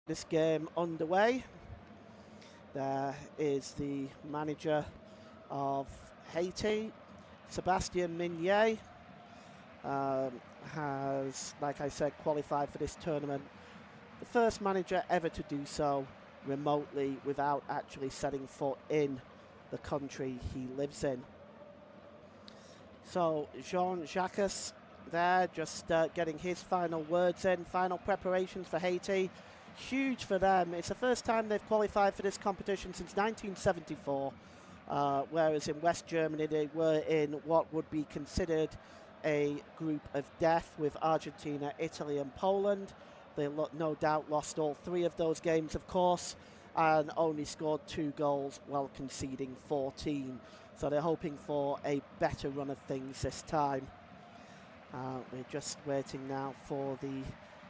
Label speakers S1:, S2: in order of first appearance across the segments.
S1: this game underway. There is the manager of Haiti, Sebastien Minier, has, like I said, qualified for this tournament. The first manager ever to do so remotely without actually setting foot in the country he lives in. So Jean-Jacques there just getting his final words in, final preparations for Haiti. Huge for them. It's the first time they've qualified for this competition since 1974, whereas in West Germany they were in what would be considered a group of death with Argentina, Italy and Poland. They no doubt lost all three of those games, of course, and only scored 2 goals while conceding 14. So they're hoping for a better run of things this time. We're just waiting now for the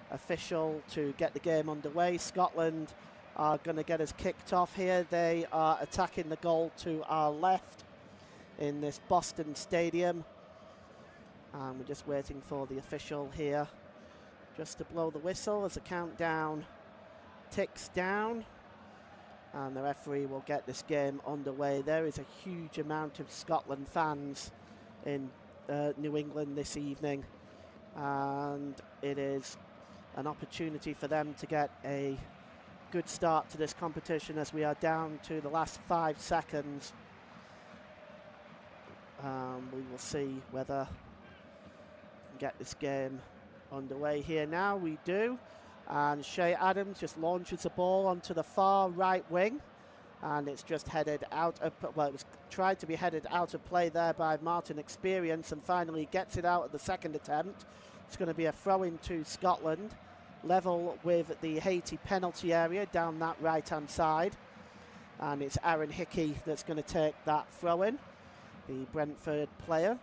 S1: official to get the game underway. Scotland are going to get us kicked off here. They are attacking the goal to our left in this Boston Stadium. And we're just waiting for the official here just to blow the whistle as the countdown ticks down. And the referee will get this game underway. There is a huge amount of Scotland fans in New England this evening. And it is an opportunity for them to get a good start to this competition as we are down to the last 5 seconds. We will see whether we can get this game underway here now. We do. And Shea Adams just launches the ball onto the far right wing. And it's just headed out of, well, it was tried to be headed out of play there by Martin Experience and finally gets it out at the second attempt. It's going to be a throw-in to Scotland, level with the Haiti penalty area down that right-hand side. And it's Aaron Hickey that's going to take that throw-in, the Brentford player.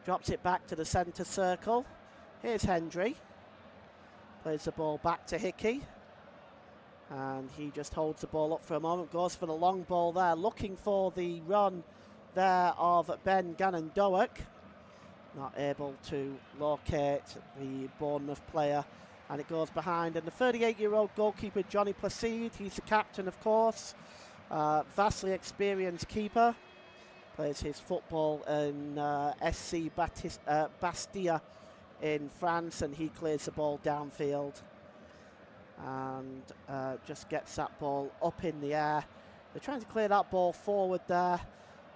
S1: Drops it back to the centre circle. Here's Hendry. Plays the ball back to Hickey. And he just holds the ball up for a moment, goes for the long ball there, looking for the run there of Ben Gannon-Doak. Not able to locate the Bournemouth player, and it goes behind. And the 38-year-old goalkeeper, Johnny Placide, he's the captain, of course. Vastly experienced keeper. Plays his football in SC Bastia in France, and he clears the ball downfield. And just gets that ball up in the air. They're trying to clear that ball forward there,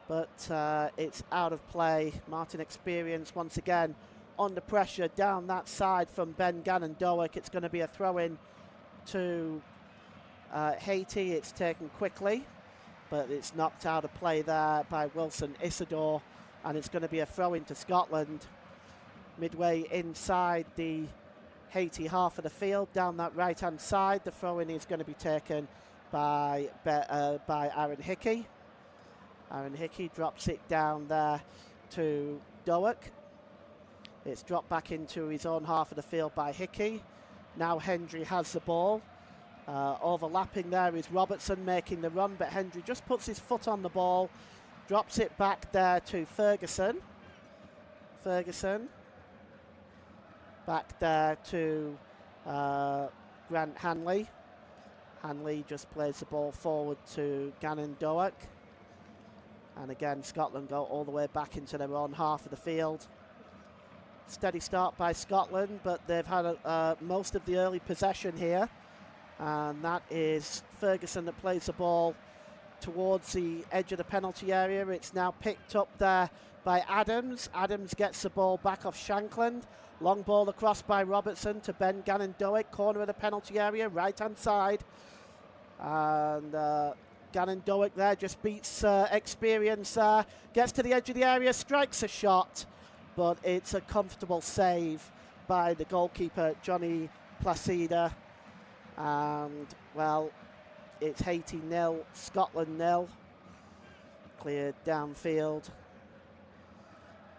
S1: but it's out of play. Martin Experience once again under pressure down that side from Ben Gannon-Doak. It's going to be a throw-in to Haiti. It's taken quickly, but it's knocked out of play there by Wilson Isidore, and it's going to be a throw-in to Scotland midway inside the Haiti half of the field, down that right-hand side. The throw-in is going to be taken by Aaron Hickey. Aaron Hickey drops it down there to Doak. It's dropped back into his own half of the field by Hickey. Now Hendry has the ball. Overlapping there is Robertson making the run, but Hendry just puts his foot on the ball, drops it back there to Ferguson. Ferguson. Back there to Grant Hanley. Hanley just plays the ball forward to Gannon-Doak. And again, Scotland go all the way back into their own half of the field. Steady start by Scotland, but they've had most of the early possession here. And that is Ferguson that plays the ball towards the edge of the penalty area. It's now picked up there by Adams. Adams gets the ball back off Shankland. Long ball across by Robertson to Ben Gannon-Doak, corner of the penalty area, right-hand side. And Gannon-Doak there just beats Experience there. Gets to the edge of the area, strikes a shot, but it's a comfortable save by the goalkeeper, Johnny Placide. And, well, it's Haiti 0, Scotland 0. Cleared downfield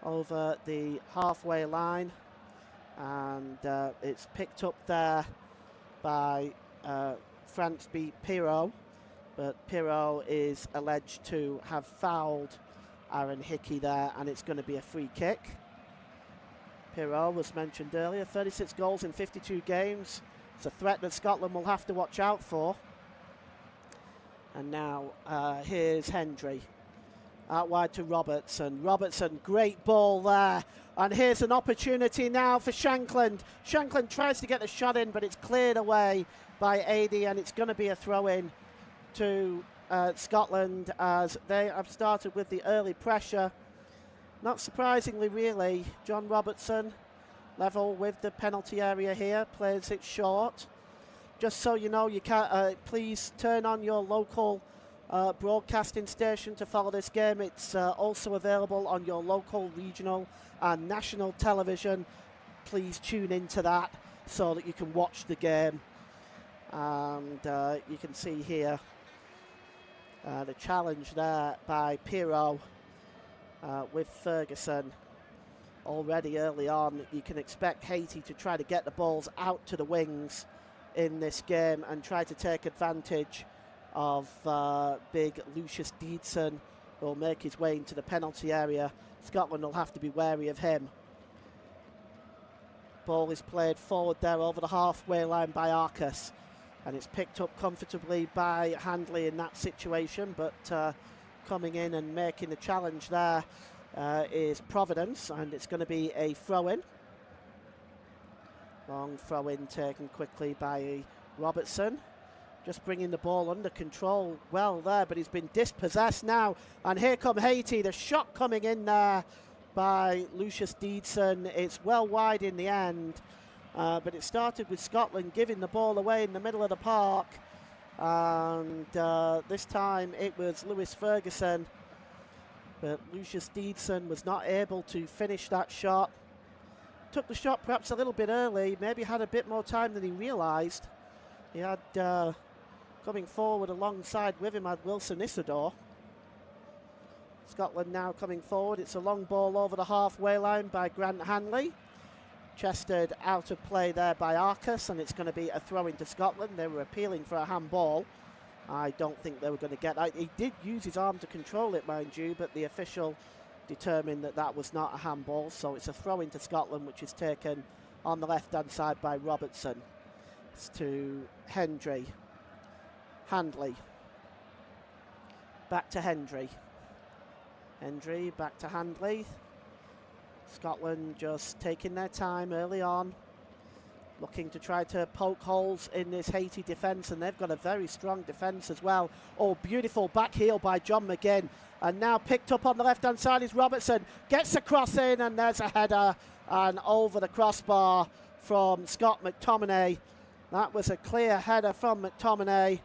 S1: over the halfway line. And it's picked up there by France beat Pirot, but Pirot is alleged to have fouled Aaron Hickey there, and it's going to be a free kick. Pirot was mentioned earlier, 36 goals in 52 games It's a threat that Scotland will have to watch out for. And now here's Hendry. Out wide to Robertson. Robertson, great ball there. And here's an opportunity now for Shankland. Shankland tries to get the shot in, but it's cleared away by Adey, and it's going to be a throw-in to Scotland as they have started with the early pressure. Not surprisingly, really, John Robertson, level with the penalty area here, plays it short. Just so you know, you can please turn on your local broadcasting station to follow this game. It's also available on your local, regional and national television. Please tune into that so that you can watch the game. And you can see here the challenge there by Pirot with Ferguson. Already early on, you can expect Haiti to try to get the balls out to the wings in this game and try to take advantage of big Lucius Deedson, who will make his way into the penalty area. Scotland will have to be wary of him. Ball is played forward there over the halfway line by Arcus, and it's picked up comfortably by Handley in that situation, but coming in and making the challenge there is Providence, and it's going to be a throw-in. Long throw-in taken quickly by Robertson. Just bringing the ball under control well there, but he's been dispossessed now. And here come Haiti. The shot coming in there by Lucius Deedson. It's well wide in the end, but it started with Scotland giving the ball away in the middle of the park. And this time it was Lewis Ferguson, but Lucius Deedson was not able to finish that shot. Took the shot perhaps a little bit early, maybe had a bit more time than he realised. He had, coming forward alongside with him, had Wilson Isidore. Scotland now coming forward. It's a long ball over the halfway line by Grant Hanley. Chested out of play there by Arcus, and it's going to be a throw into Scotland. They were appealing for a handball. I don't think they were going to get that. He did use his arm to control it, mind you, but the official determined that that was not a handball, so it's a throw into Scotland, which is taken on the left-hand side by Robertson. It's to Hendry. Handley. Back to Hendry. Hendry back to Handley. Scotland just taking their time early on, looking to try to poke holes in this Haiti defence, and they've got a very strong defence as well. Oh, beautiful back heel by John McGinn, and now picked up on the left-hand side is Robertson. Gets a cross in, and there's a header, and over the crossbar from Scott McTominay. That was a clear header from McTominay.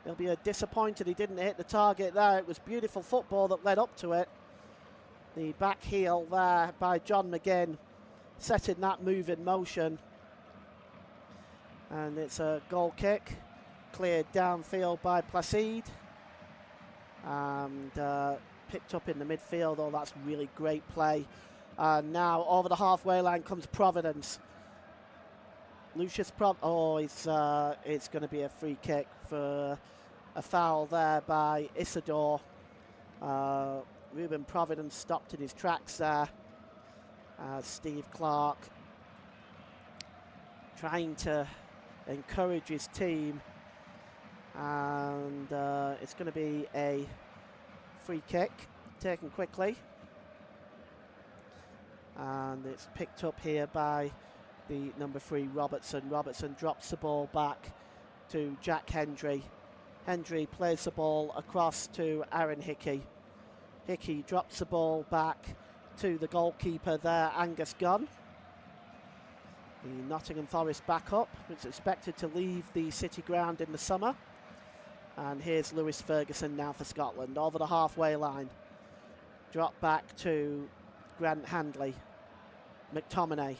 S1: He'll be disappointed he didn't hit the target there. It was beautiful football that led up to it. The back heel there by John McGinn, setting that move in motion. And it's a goal kick, cleared downfield by Placide. And picked up in the midfield. Oh, that's really great play. And now over the halfway line comes Providence. Lucius it's going to be a free kick for a foul there by Isidore. Ruben Providence stopped in his tracks there. Steve Clark trying to encourage his team, and it's going to be a free kick taken quickly, and it's picked up here by the number 3 Robertson. Robertson drops the ball back to Jack Hendry. Hendry plays the ball across to Aaron Hickey. Hickey drops the ball back to the goalkeeper there, Angus Gunn. The Nottingham Forest backup is expected to leave the City ground in the summer. And here's Lewis Ferguson now for Scotland over the halfway line. Drop back to Grant Handley. McTominay.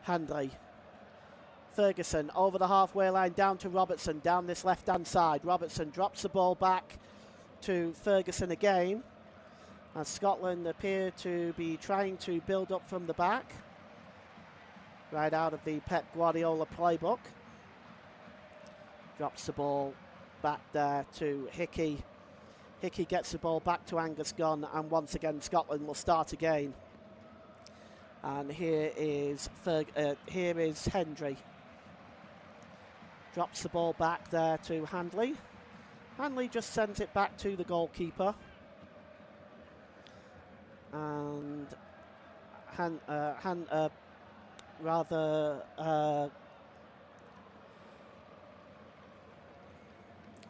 S1: Handley. Ferguson over the halfway line down to Robertson down this left-hand side. Robertson drops the ball back to Ferguson again, as Scotland appear to be trying to build up from the back, right out of the Pep Guardiola playbook. Drops the ball back there to Hickey. Hickey gets the ball back to Angus Gunn, and once again Scotland will start again. And here is Hendry. Drops the ball back there to Handley. Handley just sends it back to the goalkeeper. And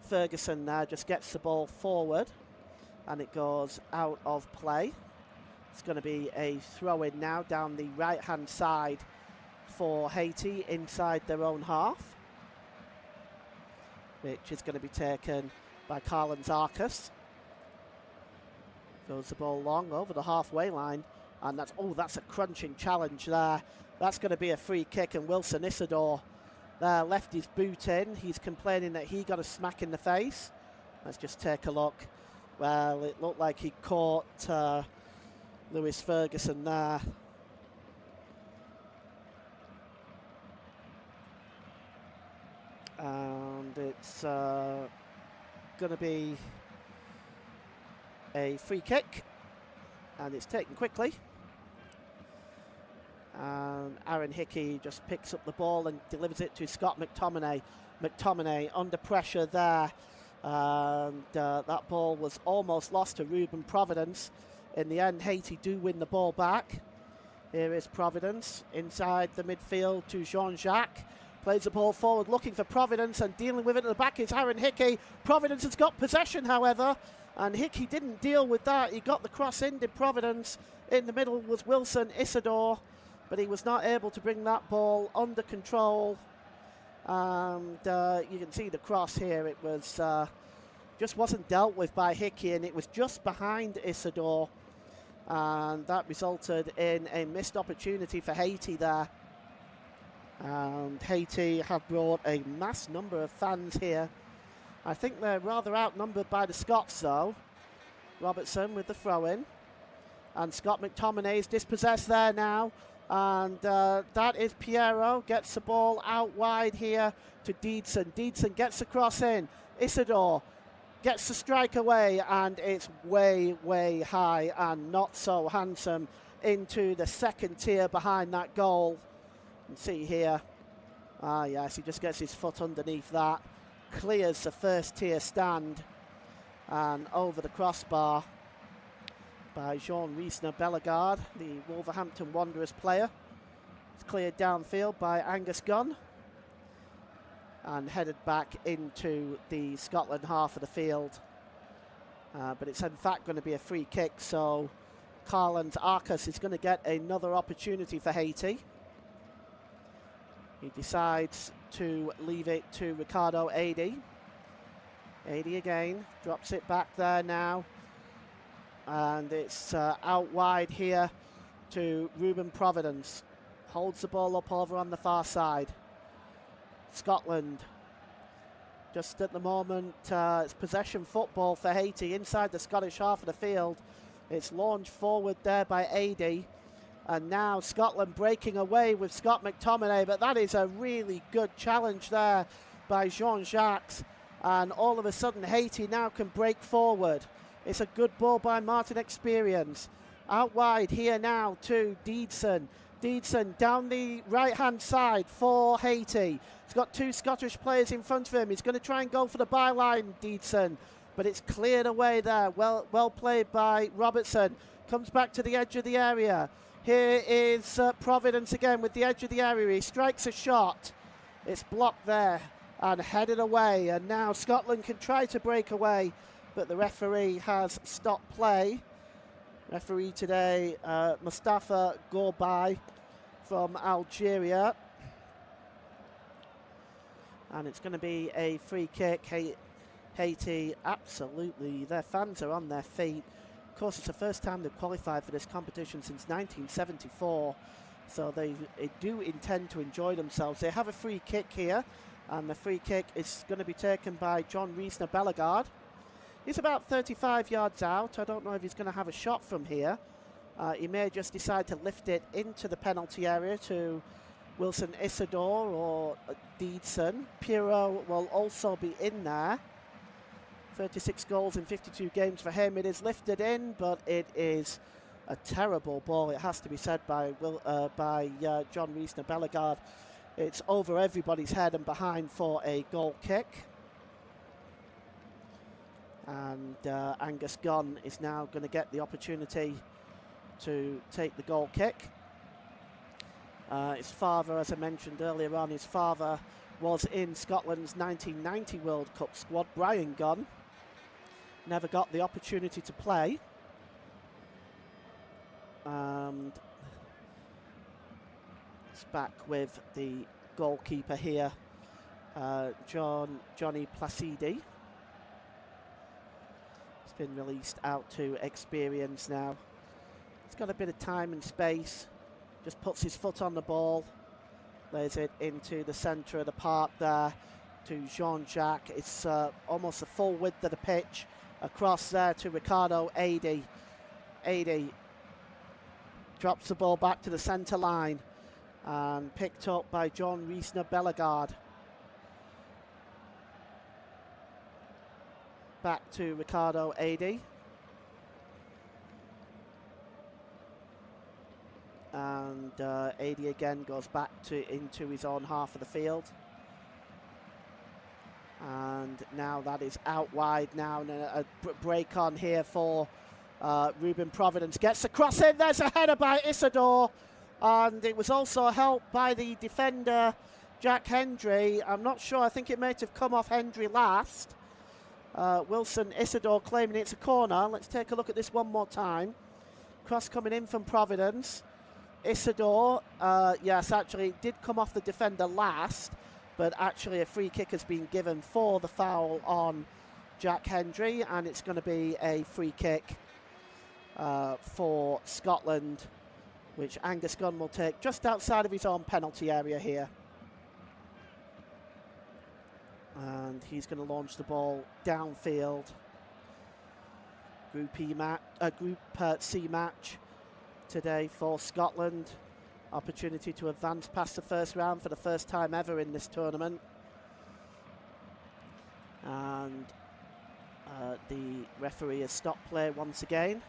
S1: Ferguson there just gets the ball forward and it goes out of play. It's going to be a throw-in now down the right-hand side for Haiti inside their own half, which is going to be taken by Carlin Zarkas. Goes the ball long over the halfway line, and that's a crunching challenge there. That's going to be a free kick, and Wilson Isidore there left his boot in. He's complaining that he got a smack in the face. Let's just take a look. Well, it looked like he caught Lewis Ferguson there. And it's going to be a free kick, and it's taken quickly. And Aaron Hickey just picks up the ball and delivers it to Scott McTominay. McTominay under pressure there, and that ball was almost lost to Ruben Providence. In the end, Haiti do win the ball back. Here is Providence inside the midfield to Jean-Jacques. Plays the ball forward, looking for Providence, and dealing with it at the back is Aaron Hickey. Providence has got possession, however, and Hickey didn't deal with that. He got the cross in, did Providence. In the middle was Wilson Isidore, but he was not able to bring that ball under control. And you can see the cross here. It was just wasn't dealt with by Hickey, and it was just behind Isidore, and that resulted in a missed opportunity for Haiti there. And Haiti have brought a mass number of fans here. I think they're rather outnumbered by the Scots, though. Robertson with the throw-in. And Scott McTominay is dispossessed there now. And that is Piero. Gets the ball out wide here to Deedson. Deedson gets the cross in. Isidore gets the strike away. And it's way, way high and not so handsome into the second tier behind that goal. You can see here. Yes, he just gets his foot underneath that. Clears the first tier stand, and over the crossbar by Jean Riesner Bellegarde, the Wolverhampton Wanderers player. It's cleared downfield by Angus Gunn and headed back into the Scotland half of the field. But it's in fact going to be a free kick, so Carlin Zarkas is going to get another opportunity for Haiti. He decides to leave it to Ricardo Adi. Adi again, drops it back there now. And it's out wide here to Ruben Providence. Holds the ball up over on the far side. Scotland, just at the moment, it's possession football for Haiti inside the Scottish half of the field. It's launched forward there by Adi. And now Scotland breaking away with Scott McTominay, but that is a really good challenge there by Jean-Jacques. And all of a sudden Haiti now can break forward. It's a good ball by Martin Experience. Out wide here now to Deedson. Deedson down the right-hand side for Haiti. He's got two Scottish players in front of him. He's going to try and go for the byline, Deedson. But it's cleared away there. Well played by Robertson. Comes back to the edge of the area. Here is Providence again with the edge of the area. He strikes a shot. It's blocked there and headed away. And now Scotland can try to break away, but the referee has stopped play. Referee today, Mustafa Gorbay from Algeria. And it's going to be a free kick. Haiti, absolutely, their fans are on their feet. Of course, it's the first time they've qualified for this competition since 1974, so they do intend to enjoy themselves. They have a free kick here, and the free kick is going to be taken by John Riesner Bellegarde. He's about 35 yards out. I don't know if he's going to have a shot from here. He may just decide to lift it into the penalty area to Wilson Isidore or Deedson. Piero will also be in there. 36 goals in 52 games for him. It is lifted in, but it is a terrible ball, it has to be said, by John Riesner Bellegarde. It's over everybody's head and behind for a goal kick. And Angus Gunn is now going to get the opportunity to take the goal kick. His father, as I mentioned earlier on, his father was in Scotland's 1990 World Cup squad, Brian Gunn. Never got the opportunity to play. And it's back with the goalkeeper here, Johnny Placidi. He's been released out to experience now. He's got a bit of time and space. Just puts his foot on the ball, lays it into the centre of the park there to Jean-Jacques. It's almost the full width of the pitch. Across there to Ricardo Adi. Adi drops the ball back to the centre line and picked up by John Riesner-Bellegarde. Back to Ricardo Adi. And Adi again goes back into his own half of the field. And now that is out wide now, and a break on here for Ruben Providence. Gets the cross in, there's a header by Isidore, and it was also helped by the defender Jack Hendry. I'm not sure, I think it might have come off Hendry last. Wilson Isidore claiming it's a corner. Let's take a look at this one more time. Cross coming in from Providence. Isidore, yes, actually it did come off the defender last, but actually a free kick has been given for the foul on Jack Hendry, and it's going to be a free kick for Scotland, which Angus Gunn will take just outside of his own penalty area here. And he's going to launch the ball downfield. Group C match today for Scotland. Opportunity to advance past the first round for the first time ever in this tournament. And the referee has stopped play once again.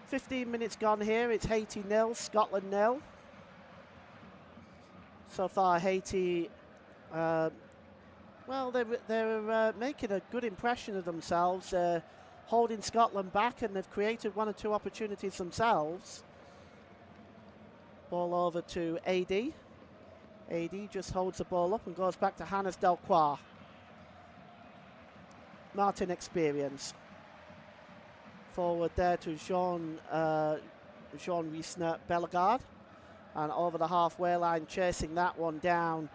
S1: 15 minutes gone here. It's Haiti 0, Scotland 0. So far Haiti, well, they're making a good impression of themselves. They're holding Scotland back, and they've created one or two opportunities themselves. Ball over to AD. AD just holds the ball up and goes back to Hannes Delcroix. Martin Experience. Forward there to Jean Riesner-Bellegarde. And over the halfway line, chasing that one down,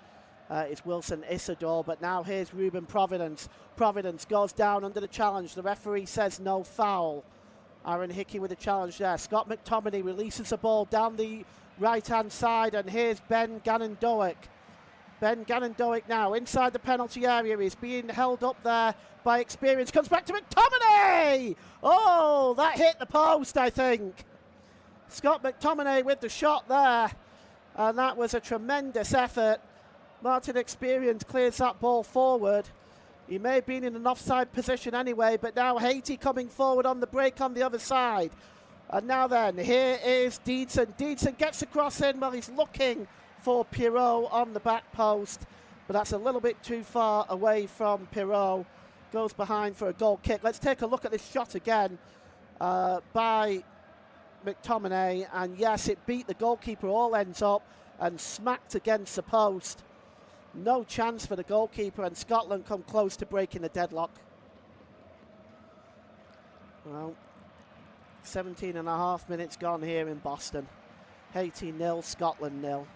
S1: is Wilson Isidore. But now here's Ruben Providence. Providence goes down under the challenge. The referee says no foul. Aaron Hickey with a challenge there. Scott McTominay releases the ball down the right-hand side, and here's Ben Gannon-Doak. Ben Gannon-Doak now inside the penalty area. He's being held up there by Experience. Comes back to McTominay! Oh, that hit the post, I think. Scott McTominay with the shot there, and that was a tremendous effort. Martin Experience clears that ball forward. He may have been in an offside position anyway, but now Haiti coming forward on the break on the other side. And now then, here is Deedson. Deedson gets the cross in while he's looking for Pirot on the back post, but that's a little bit too far away from Pirot. Goes behind for a goal kick. Let's take a look at this shot again by McTominay, and yes, it beat the goalkeeper all ends up and smacked against the post. No chance for the goalkeeper, and Scotland come close to breaking the deadlock. Well, 17 and a half minutes gone here in Boston. Haiti 0, Scotland 0.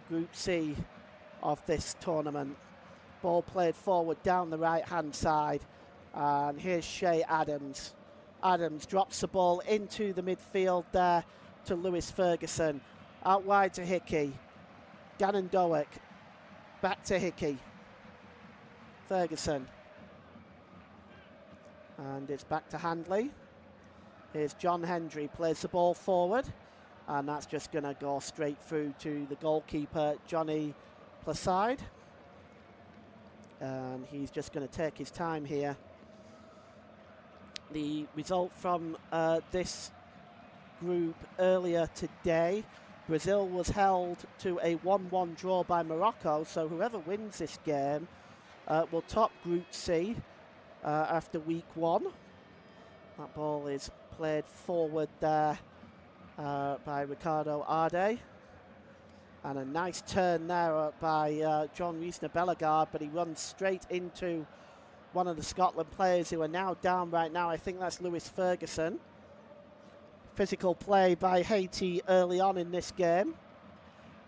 S1: Group C of this tournament. Ball played forward down the right-hand side. And here's Shea Adams. Adams drops the ball into the midfield there to Lewis Ferguson. Out wide to Hickey. Gannon-Doak. Back to Hickey. Ferguson. And it's back to Handley. Here's John Hendry, plays the ball forward, and that's just going to go straight through to the goalkeeper, Johnny Placide. And he's just going to take his time here. The result from this group earlier today, Brazil was held to a 1-1 draw by Morocco, so whoever wins this game will top Group C after week 1. That ball is played forward there by Ricardo Arde. And a nice turn there by John Riesner-Bellegarde, but he runs straight into one of the Scotland players who are now down right now. I think that's Lewis Ferguson. Physical play by Haiti early on in this game. You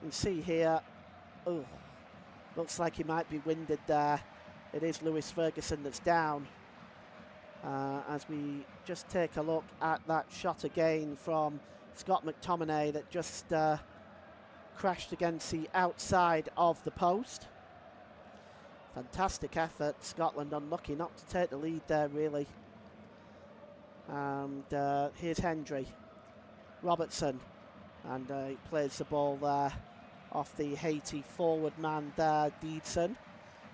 S1: can see here, looks like he might be winded there. It is Lewis Ferguson that's down. As we just take a look at that shot again from Scott McTominay that just crashed against the outside of the post. Fantastic effort. Scotland unlucky not to take the lead there, really. And here's Hendry Robertson, and he plays the ball there off the Haiti forward man there, Deedson.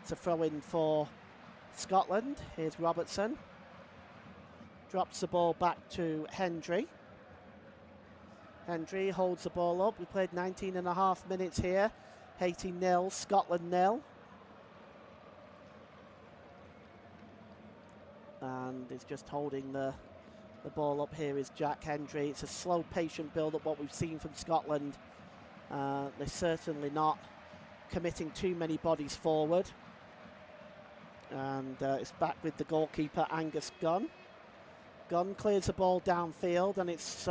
S1: It's a throw in for Scotland. Here's Robertson. Drops the ball back to Hendry. Hendry holds the ball up. We played 19.5 minutes here. Haiti 0, Scotland 0. And is just holding the ball up. Here is Jack Hendry. It's a slow, patient build-up, what we've seen from Scotland. They're certainly not committing too many bodies forward. And it's back with the goalkeeper, Angus Gunn. Gunn clears the ball downfield, and it's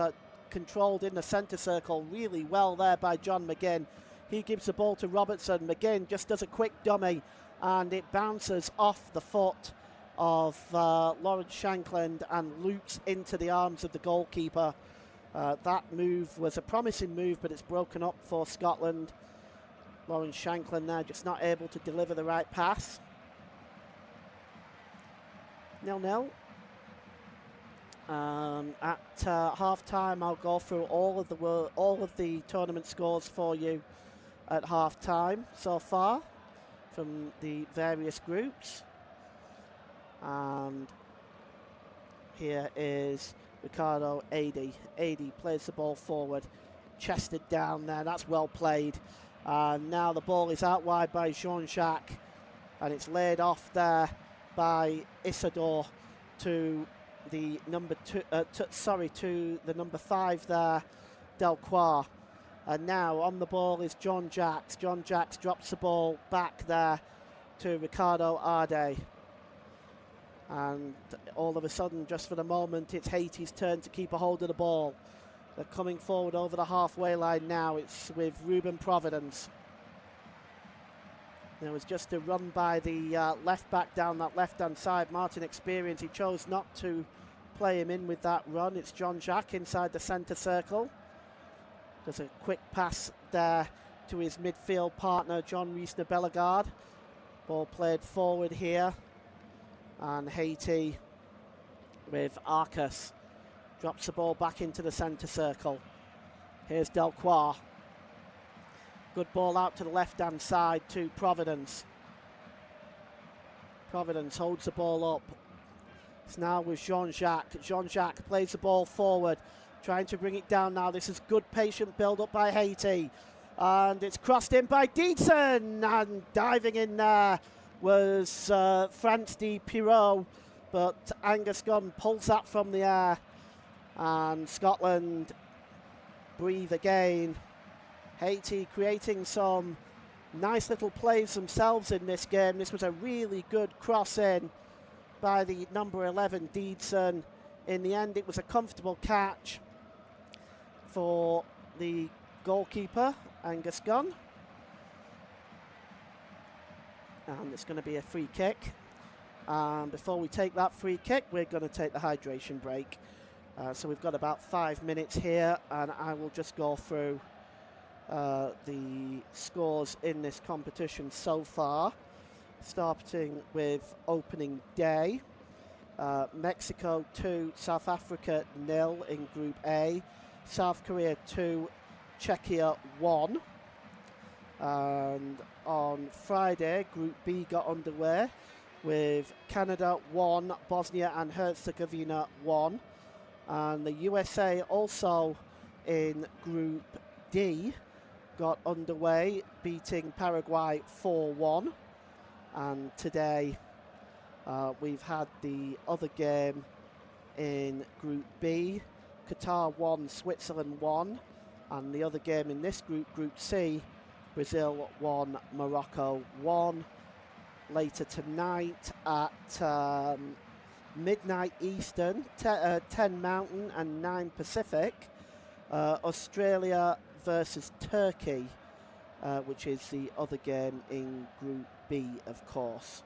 S1: controlled in the centre circle really well there by John McGinn. He gives the ball to Robertson. McGinn just does a quick dummy, and it bounces off the foot of Lawrence Shankland and loops into the arms of the goalkeeper. That move was a promising move, but it's broken up for Scotland. Lawrence Shankland there just not able to deliver the right pass. 0-0. At half-time, I'll go through all of the tournament scores for you at half-time so far from the various groups. And here is Ricardo Adi. Adi plays the ball forward, chested down there. That's well played. Now the ball is out wide by Jean-Jacques, and it's laid off there by Isidore to the number 5 there, Delcroix. And now on the ball is John Jacks. John Jacks drops the ball back there to Ricardo Arde. And all of a sudden, just for the moment, it's Haiti's turn to keep a hold of the ball. They're coming forward over the halfway line now. It's with Ruben Providence. There was just a run by the left back down that left-hand side. Martin Experience, he chose not to play him in with that run. It's John Jacques inside the centre circle. Does a quick pass there to his midfield partner, John Riesner-Bellegarde. Ball played forward here. And Haiti with Arcus drops the ball back into the centre circle. Here's Delcroix. Good ball out to the left-hand side to Providence. Providence holds the ball up. It's now with Jean-Jacques. Jean-Jacques plays the ball forward, trying to bring it down now. This is good, patient build-up by Haiti. And it's crossed in by Deedson. And diving in there was France de Pirot. But Angus Gunn pulls that from the air. And Scotland breathe again. Haiti creating some nice little plays themselves in this game. This was a really good cross in by the number 11, Deedson. In the end, it was a comfortable catch for the goalkeeper, Angus Gunn. And it's going to be a free kick. And before we take that free kick, we're going to take the hydration break. So we've got about 5 minutes here, and I will just go through the scores in this competition so far, starting with opening day. Mexico 2, South Africa 0 in Group A, South Korea 2, Czechia 1. And on Friday, Group B got underway with Canada 1, Bosnia and Herzegovina 1. And the USA also in Group D got underway, beating Paraguay 4-1. And today we've had the other game in Group B. Qatar 1, Switzerland 1. And the other game in this group, Group C, Brazil 1, Morocco 1. Later tonight at midnight Eastern, 10 Mountain and 9 Pacific, Australia versus Turkey, which is the other game in Group B, of course.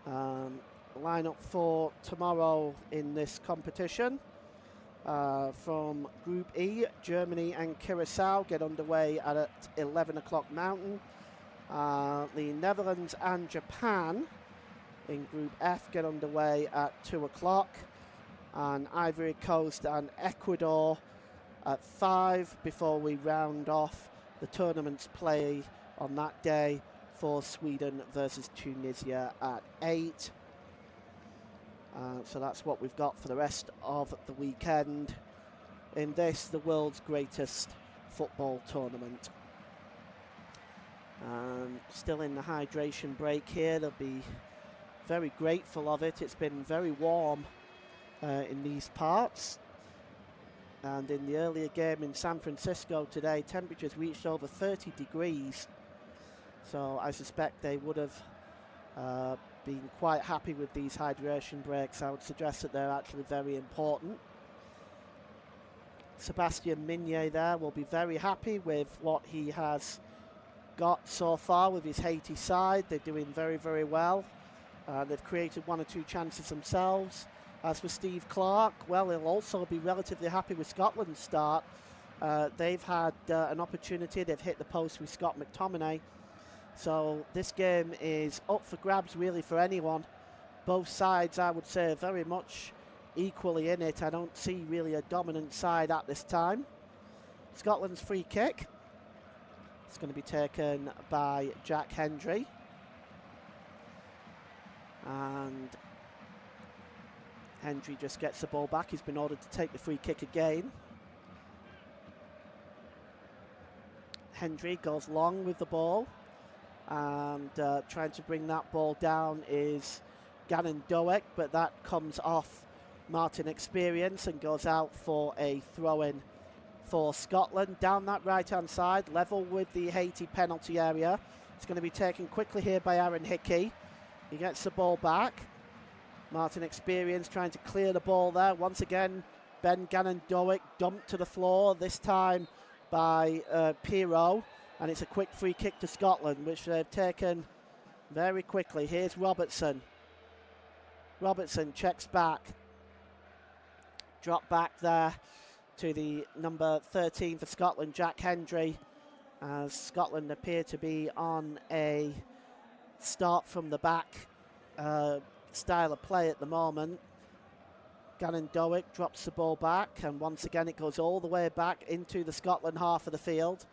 S1: Lineup for tomorrow in this competition. From Group E, Germany and Curacao get underway at 11 o'clock Mountain. The Netherlands and Japan in Group F get underway at 2 o'clock. And Ivory Coast and Ecuador at 5 before we round off the tournament's play on that day for Sweden versus Tunisia at 8. So that's what we've got for the rest of the weekend in this, the world's greatest football tournament. Still in the hydration break here. They'll be very grateful of it. It's been very warm in these parts. And in the earlier game in San Francisco today, temperatures reached over 30 degrees. So I suspect they would have been quite happy with these hydration breaks. I would suggest that they're actually very important. Sebastian Mignet there will be very happy with what he has got so far with his Haiti side. They're doing very, very well. They've created 1 or 2 chances themselves. As for Steve Clark, well, he'll also be relatively happy with Scotland's start. They've had an opportunity. They've hit the post with Scott McTominay. So this game is up for grabs really for anyone. Both sides, I would say, are very much equally in it. I don't see really a dominant side at this time. Scotland's free kick. It's going to be taken by Jack Hendry. And Hendry just gets the ball back. He's been ordered to take the free kick again. Hendry goes long with the ball. And trying to bring that ball down is Gannon Doak, but that comes off Martin Experience and goes out for a throw-in for Scotland. Down that right-hand side, level with the Haiti penalty area. It's going to be taken quickly here by Aaron Hickey. He gets the ball back. Martin Experience trying to clear the ball there. Once again, Ben Gannon Doak dumped to the floor, this time by Pirot. And it's a quick free kick to Scotland, which they've taken very quickly. Here's Robertson. Robertson checks back. Drop back there to the number 13 for Scotland, Jack Hendry, as Scotland appear to be on a start from the back style of play at the moment. Gannon Doak drops the ball back, and once again it goes all the way back into the Scotland half of the field.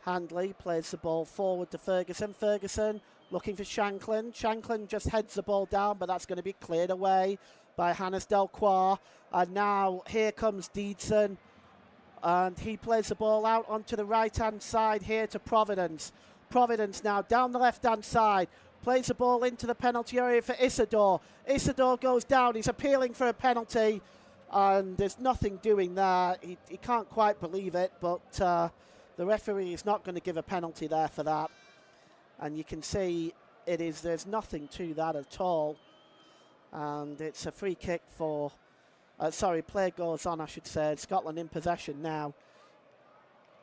S1: Handley plays the ball forward to Ferguson. Ferguson looking for Shanklin. Shanklin just heads the ball down, but that's going to be cleared away by Hannes Delcroix. And now here comes Deedson. And he plays the ball out onto the right-hand side here to Providence. Providence now down the left-hand side. Plays the ball into the penalty area for Isidore. Isidore goes down. He's appealing for a penalty. And there's nothing doing there. He can't quite believe it, but the referee is not going to give a penalty there for that. And you can see there's nothing to that at all. And it's a free kick for, play goes on, I should say. Scotland in possession now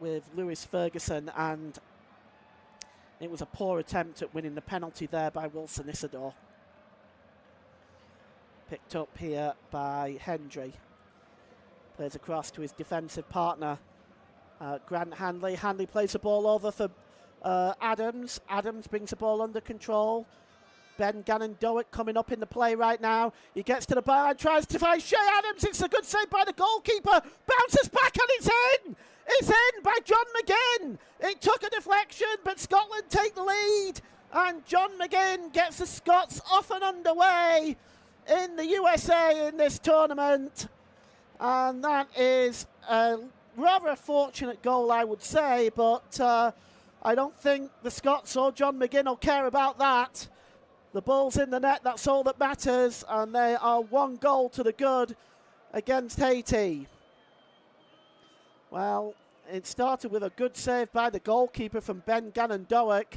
S1: with Lewis Ferguson. And it was a poor attempt at winning the penalty there by Wilson Isidore. Picked up here by Hendry. Plays across to his defensive partner, Grant Handley. Handley plays the ball over for Adams. Adams brings the ball under control. Ben Gannon Doak coming up in the play right now. He gets to the bar and tries to find Shea Adams. It's a good save by the goalkeeper. Bounces back and it's in. It's in by John McGinn. It took a deflection, but Scotland take the lead. And John McGinn gets the Scots off and underway in the USA in this tournament. And that is rather a fortunate goal, I would say, but I don't think the Scots or John McGinn will care about that. The ball's in the net, that's all that matters, and they are 1 goal to the good against Haiti. Well, it started with a good save by the goalkeeper from Ben Gannon-Doak,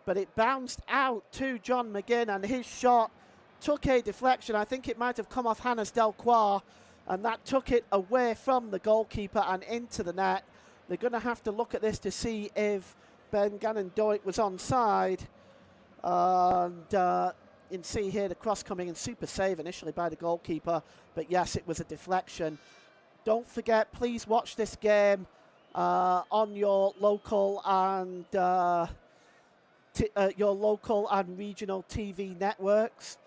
S1: but it bounced out to John McGinn, and his shot took a deflection. I think it might have come off Hannes Delcroix, and that took it away from the goalkeeper and into the net. They're going to have to look at this to see if Ben Gannon-Doak was onside. And you can see here the cross coming in, super save initially by the goalkeeper, but yes, it was a deflection. Don't forget, please watch this game on your local and regional TV networks,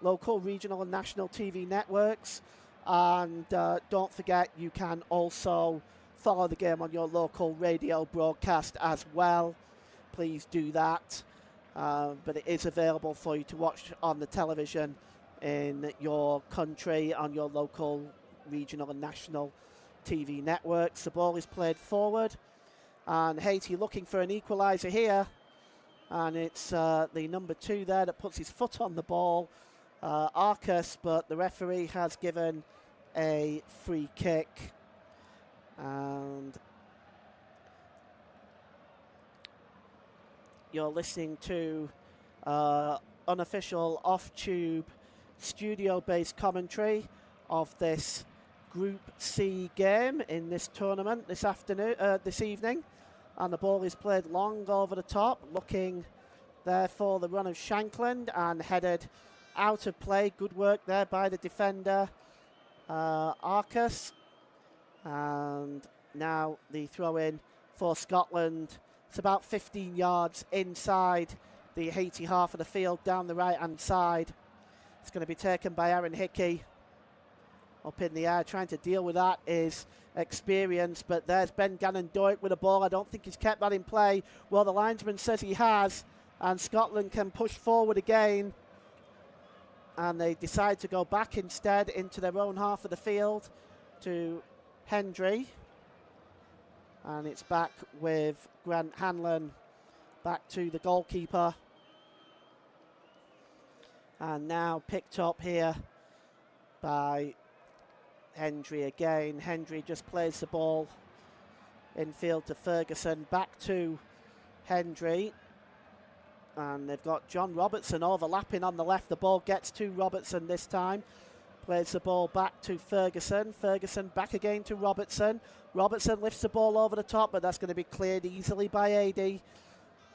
S1: local, regional, and national TV networks. And don't forget, you can also follow the game on your local radio broadcast as well. Please do that. But it is available for you to watch on the television in your country, on your local, regional and national TV networks. The ball is played forward, and Haiti looking for an equaliser here. And it's the number 2 there that puts his foot on the ball, Arcus, but the referee has given a free kick. And you're listening to unofficial off-tube studio-based commentary of this Group C game in this tournament this evening, and the ball is played long over the top, looking there for the run of Shankland and headed out of play. Good work there by the defender, Arcus. And now the throw-in for Scotland. It's about 15 yards inside the Haiti half of the field, down the right-hand side. It's going to be taken by Aaron Hickey. Up in the air, trying to deal with that is experience, but there's Ben Gannon-Doak with a ball. I don't think he's kept that in play. Well, the linesman says he has, and Scotland can push forward again. And they decide to go back instead into their own half of the field to Hendry. And it's back with Grant Hanlon, back to the goalkeeper. And now picked up here by Hendry again. Hendry just plays the ball infield to Ferguson, back to Hendry. And they've got John Robertson overlapping on the left. The ball gets to Robertson this time. Plays the ball back to Ferguson. Ferguson back again to Robertson. Robertson lifts the ball over the top, but that's going to be cleared easily by AD.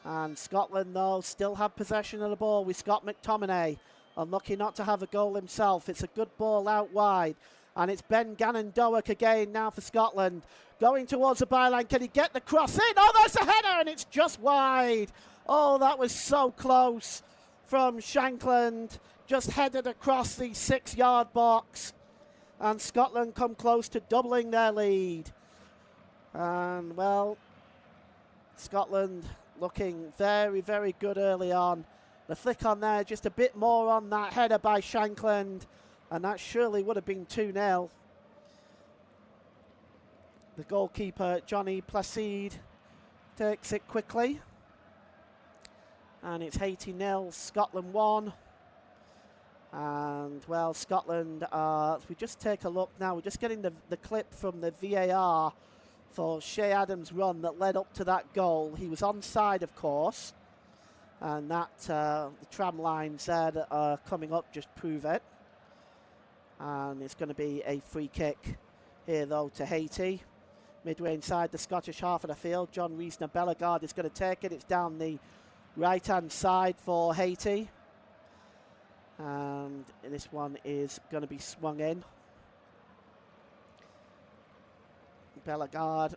S1: And Scotland, though, still have possession of the ball with Scott McTominay. Unlucky not to have a goal himself. It's a good ball out wide. And it's Ben Gannon-Doak again now for Scotland. Going towards the byline. Can he get the cross in? Oh, that's a header, and it's just wide. Oh, that was so close from Shankland. Just headed across the 6-yard box. And Scotland come close to doubling their lead. And, well, Scotland looking very, very good early on. The flick on there, just a bit more on that header by Shankland. And that surely would have been 2-0. The goalkeeper, Johnny Placide, takes it quickly. And it's Haiti 0, Scotland 1. And, well, Scotland, if we just take a look now, we're just getting the clip from the VAR for Shea Adams' run that led up to that goal. He was onside, of course. And that, the tram lines there that are coming up just prove it. And it's going to be a free kick here, though, to Haiti. Midway inside the Scottish half of the field, John Reisner-Bellegarde is going to take it. It's down the right-hand side for Haiti. And this one is going to be swung in. Bellegarde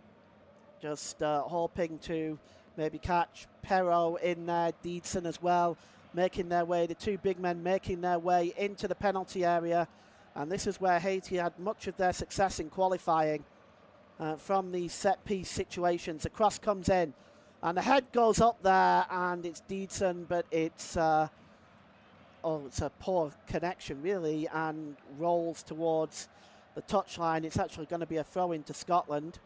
S1: just hoping to maybe catch Perrault in there, Deedson as well, making their way, the two big men making their way into the penalty area. And this is where Haiti had much of their success in qualifying from these set-piece situations. The cross comes in, and the head goes up there, and it's Deedson, but it's a poor connection, really, and rolls towards the touchline. It's actually going to be a throw-in to Scotland.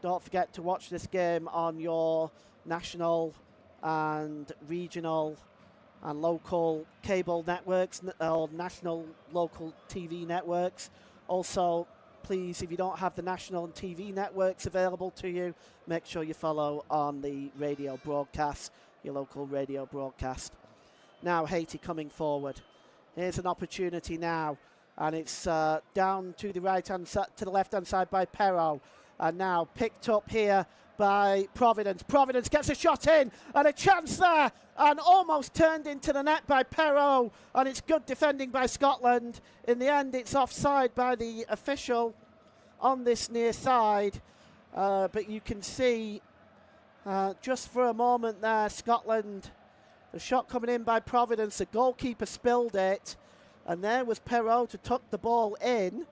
S1: Don't forget to watch this game on your national and regional and local cable networks or national local TV networks. Also, please, if you don't have the national and TV networks available to you, make sure you follow on the radio broadcast, your local radio broadcast. Now Haiti coming forward. Here's an opportunity now, and it's down to the right-hand side, to the left-hand side by Perrault, and now picked up here by Providence. Providence gets a shot in, and a chance there, and almost turned into the net by Perrault, and it's good defending by Scotland. In the end, it's offside by the official on this near side, but you can see just for a moment there, Scotland, the shot coming in by Providence, the goalkeeper spilled it, and there was Perrault to tuck the ball in.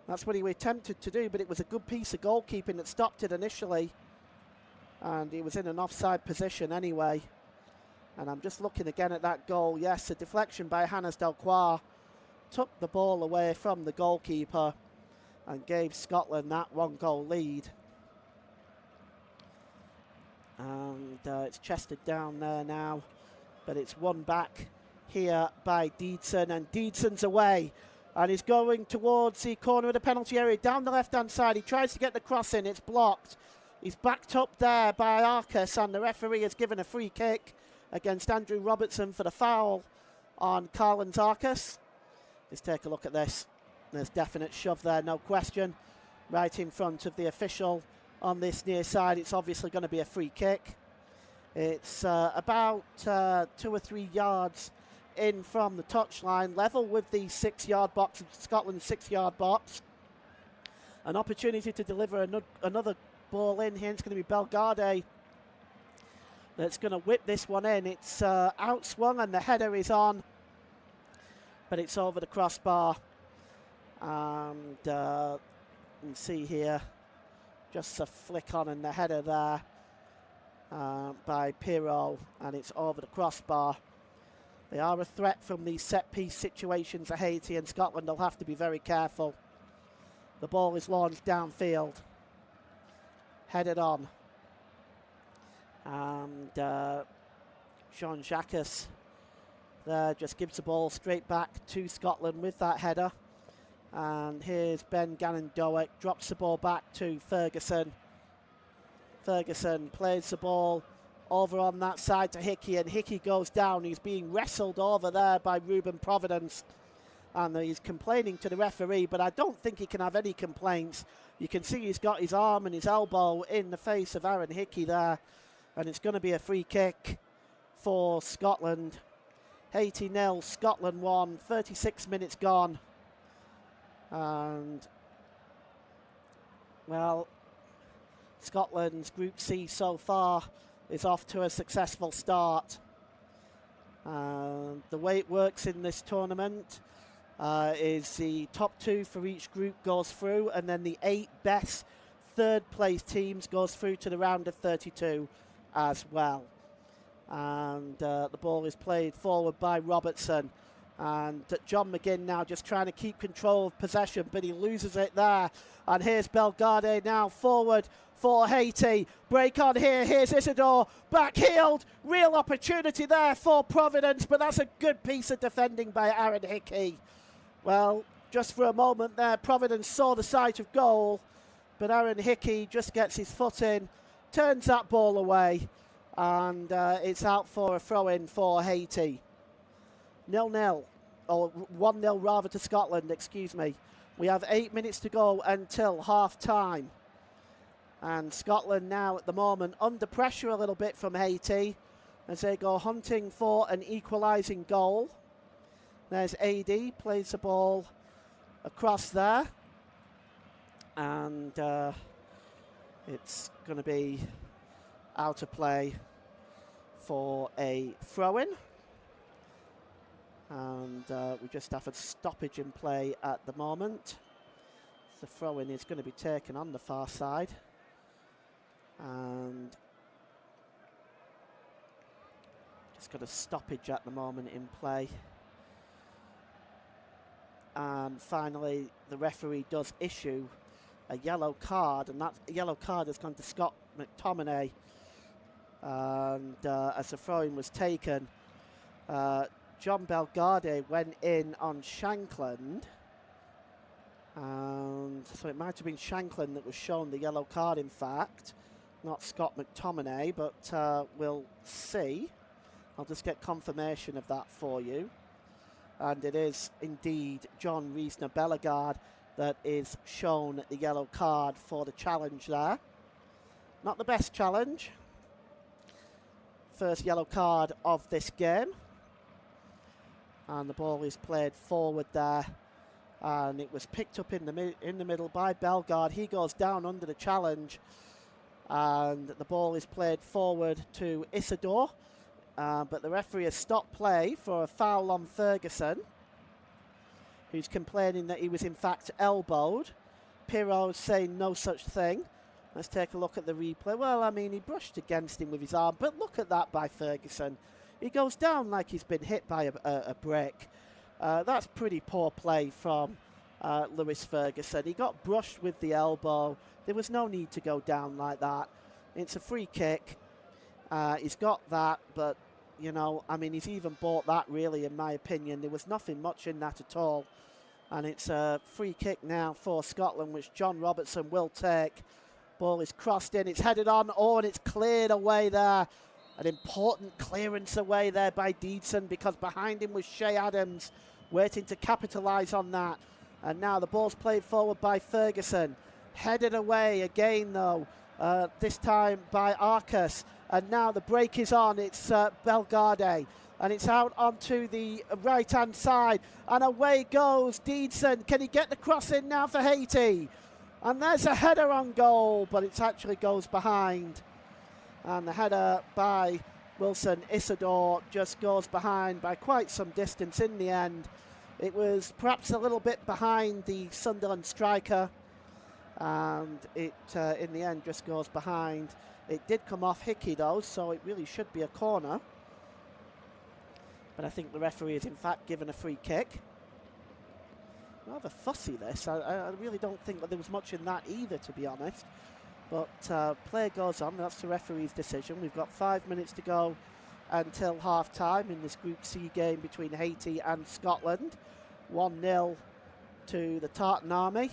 S1: That's what he attempted to do, but it was a good piece of goalkeeping that stopped it initially. And he was in an offside position anyway. And I'm just looking again at that goal. Yes, a deflection by Hannes Delcroix took the ball away from the goalkeeper and gave Scotland that 1-goal lead. And it's chested down there now, but it's won back here by Deedson, and Deedson's away. And he's going towards the corner of the penalty area, down the left-hand side. He tries to get the cross in, it's blocked. He's backed up there by Arcus, and the referee has given a free kick against Andrew Robertson for the foul on Carlins Arcus. Let's take a look at this. There's definite shove there, no question. Right in front of the official on this near side. It's obviously going to be a free kick. It's about 2 or 3 yards in from the touchline, level with the 6-yard box, Scotland's 6-yard box. An opportunity to deliver another ball in here. It's going to be Bellegarde that's going to whip this one in. It's outswung and the header is on, but it's over the crossbar. And you can see here just a flick on and the header there by Perrault, and it's over the crossbar. They are a threat from these set-piece situations at Haiti, and Scotland will have to be very careful. The ball is launched downfield, headed on, and Jean-Jacques there just gives the ball straight back to Scotland with that header. And here's Ben Gannon-Doak, drops the ball back to Ferguson. Ferguson plays the ball over on that side to Hickey, and Hickey goes down. He's being wrestled over there by Ruben Providence, and he's complaining to the referee, but I don't think he can have any complaints. You can see he's got his arm and his elbow in the face of Aaron Hickey there, and it's going to be a free kick for Scotland. Haiti 0, Scotland 1, 36 minutes gone. And, well, Scotland's Group C so far is off to a successful start. The way it works in this tournament is the top 2 for each group goes through, and then the 8 best third-place teams goes through to the round of 32 as well. And the ball is played forward by Robertson. And John McGinn now just trying to keep control of possession, but he loses it there. And here's Bellegarde now forward for Haiti. Break on here. Here's Isidore. Backheeled. Real opportunity there for Providence, but that's a good piece of defending by Aaron Hickey. Well, just for a moment there, Providence saw the sight of goal, but Aaron Hickey just gets his foot in, turns that ball away, and it's out for a throw-in for Haiti. 0-0, or 1-0 rather to Scotland, excuse me. We have 8 minutes to go until half-time. And Scotland now at the moment under pressure a little bit from Haiti as they go hunting for an equalising goal. There's AD, plays the ball across there. And it's going to be out of play for a throw-in. And we just have a stoppage in play at the moment. The throw-in is going to be taken on the far side. And just got a stoppage at the moment in play. And finally, the referee does issue a yellow card, and that yellow card has gone to Scott McTominay. And as the throw-in was taken, John Belgarde went in on Shankland. And so it might have been Shankland that was shown the yellow card, in fact, not Scott McTominay, but we'll see. I'll just get confirmation of that for you. And it is indeed John Reisner Bellegarde that is shown the yellow card for the challenge there. Not the best challenge. First yellow card of this game. And the ball is played forward there. And it was picked up in the middle by Bellegarde. He goes down under the challenge. And the ball is played forward to Isidore. But the referee has stopped play for a foul on Ferguson, who's complaining that he was in fact elbowed. Pirro's saying no such thing. Let's take a look at the replay. Well, I mean, he brushed against him with his arm, but look at that by Ferguson. He goes down like he's been hit by a brick. That's pretty poor play from Lewis Ferguson. He got brushed with the elbow. There was no need to go down like that. It's a free kick. He's got that, but, you know, I mean, he's even bought that, really, in my opinion. There was nothing much in that at all. And it's a free kick now for Scotland, which John Robertson will take. Ball is crossed in, it's headed on, and it's cleared away there. An important clearance away there by Deedson, because behind him was Shay Adams, waiting to capitalise on that. And now the ball's played forward by Ferguson. Headed away again, though, this time by Arcus. And now the break is on. It's Belgarde. And it's out onto the right-hand side. And away goes Deedson. Can he get the cross in now for Haiti? And there's a header on goal, but it actually goes behind. And the header by Wilson Isidore just goes behind by quite some distance in the end. It was perhaps a little bit behind the Sunderland striker. And it, in the end, just goes behind. It did come off Hickey, though, so it really should be a corner. But I think the referee has, in fact, given a free kick. Rather fussy, this. I really don't think that there was much in that either, to be honest. But play goes on. That's the referee's decision. We've got 5 minutes to go until half-time in this Group C game between Haiti and Scotland. 1-0 to the Tartan Army.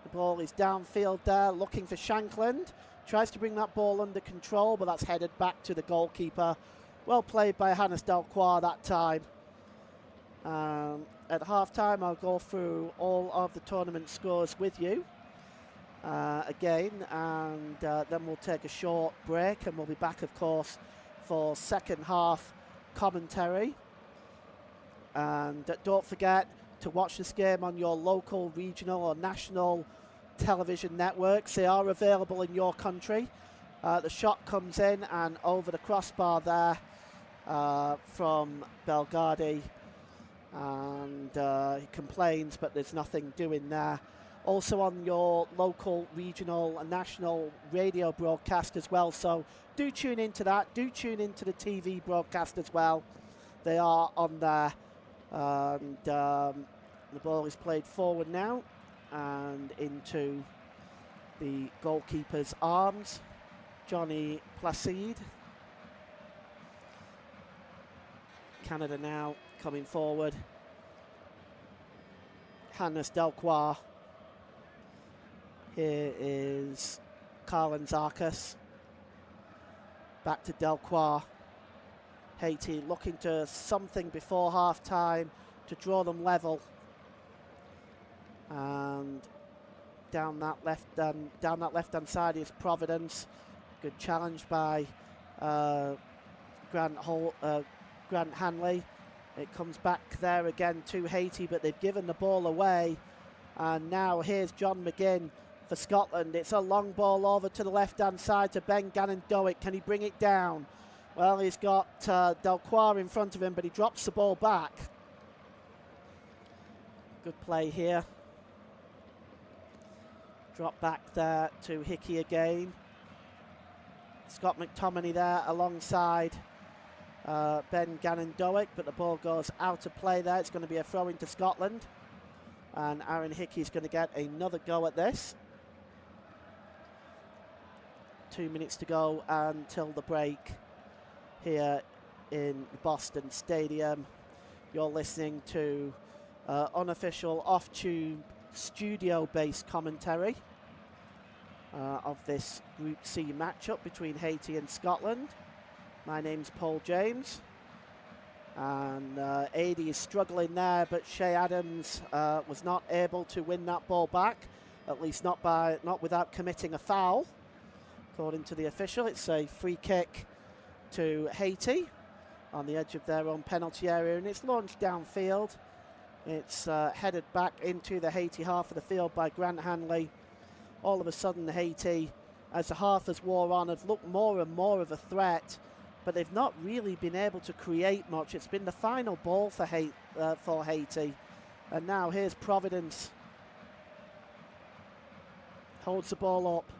S1: The ball is downfield there, looking for Shankland. Tries to bring that ball under control, but that's headed back to the goalkeeper. Well played by Hannes Delcroix that time. At half-time, I'll go through all of the tournament scores with you again, and then we'll take a short break, and we'll be back, of course, for second half commentary. And don't forget to watch this game on your local, regional or national television networks. They are available in your country. The shot comes in and over the crossbar there from Belgarde, and he complains, but there's nothing doing there. Also on your local, regional and national radio broadcast as well, so do tune into that. Do tune into the TV broadcast as well. They are on there. And the ball is played forward now and into the goalkeeper's arms, Johnny Placide. Canada now coming forward. Hannes Delcroix. Here is Carlin Zarkas. Back to Delcroix. Haiti looking to something before half-time to draw them level. And down that left-hand side is Providence. Good challenge by Grant Hanley. It comes back there again to Haiti, but they've given the ball away. And now here's John McGinn for Scotland. It's a long ball over to the left-hand side to Ben Gannon-Dowick. Can he bring it down? Well, he's got Delcroix in front of him, but he drops the ball back. Good play here. Drop back there to Hickey again. Scott McTominay there alongside Ben Gannon-Dowick, but the ball goes out of play there. It's going to be a throw into Scotland. And Aaron Hickey's going to get another go at this. 2 minutes to go until the break here in Boston Stadium. You're listening to unofficial off-tube studio-based commentary of this Group C matchup between Haiti and Scotland. My name's Paul James, and AD is struggling there, but Shay Adams was not able to win that ball back, at least not without committing a foul. According to the official, it's a free kick to Haiti on the edge of their own penalty area, and it's launched downfield. It's headed back into the Haiti half of the field by Grant Hanley. All of a sudden, Haiti, as the half has wore on, have looked more and more of a threat, but they've not really been able to create much. It's been the final ball for Haiti. And now here's Providence. Holds the ball up.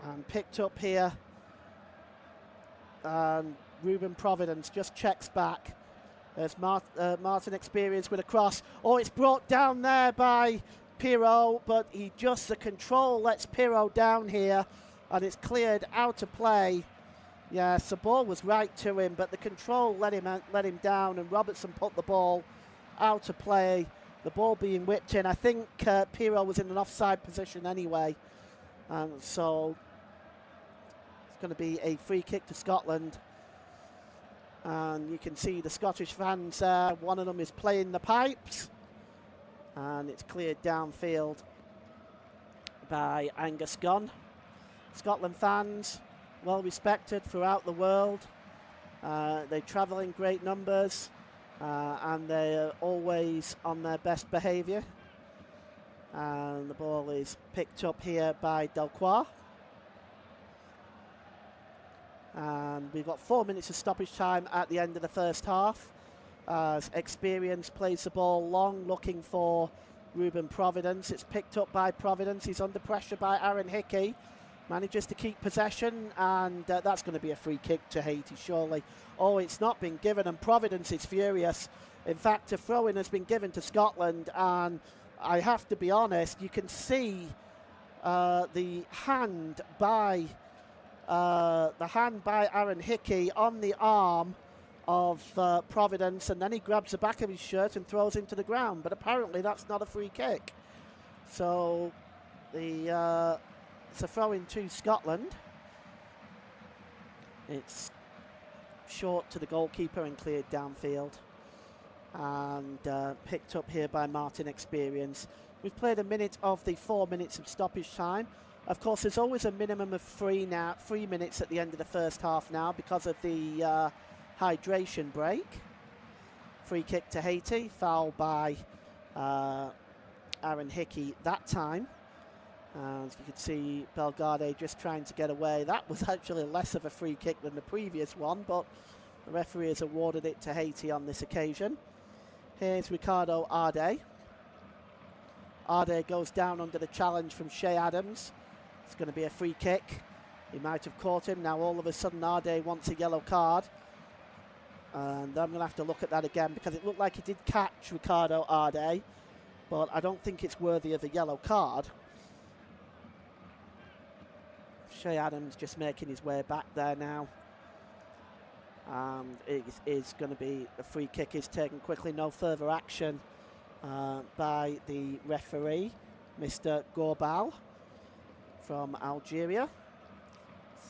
S1: And picked up here. And Ruben Providence just checks back. There's Martin Experience with a cross. Oh, it's brought down there by Pirot, but the control lets Pirot down here, and it's cleared out of play. Yes, the ball was right to him, but the control let him down, and Robertson put the ball out of play. The ball being whipped in. I think Pirot was in an offside position anyway, and so it's going to be a free kick to Scotland. And you can see the Scottish fans there. One of them is playing the pipes, and it's cleared downfield by Angus Gunn. Scotland fans, well respected throughout the world. They travel in great numbers, and they're always on their best behaviour. And the ball is picked up here by Delcroix. And we've got 4 minutes of stoppage time at the end of the first half. As Experience plays the ball long, looking for Ruben Providence. It's picked up by Providence. He's under pressure by Aaron Hickey. Manages to keep possession, and that's going to be a free kick to Haiti, surely. Oh, it's not been given, and Providence is furious. In fact, a throw-in has been given to Scotland, and I have to be honest, you can see the hand by Aaron Hickey on the arm of Providence, and then he grabs the back of his shirt and throws him to the ground. But apparently that's not a free kick. So it's a throw-in to Scotland. It's short to the goalkeeper and cleared downfield. And picked up here by Martin Experience. We've played a minute of the 4 minutes of stoppage time. Of course, there's always a minimum of 3 minutes at the end of the first half now because of the hydration break. Free kick to Haiti, foul by Aaron Hickey that time. And you can see Bellegarde just trying to get away. That was actually less of a free kick than the previous one, but the referee has awarded it to Haiti on this occasion. Here's Ricardo Arde. Arde goes down under the challenge from Shay Adams. It's going to be a free kick. He might have caught him. Now all of a sudden Arde wants a yellow card. And I'm going to have to look at that again because it looked like he did catch Ricardo Arde, but I don't think it's worthy of a yellow card. Shay Adams just making his way back there now. And it is going to be a free kick is taken quickly. No further action by the referee, Mr. Gorbal from Algeria.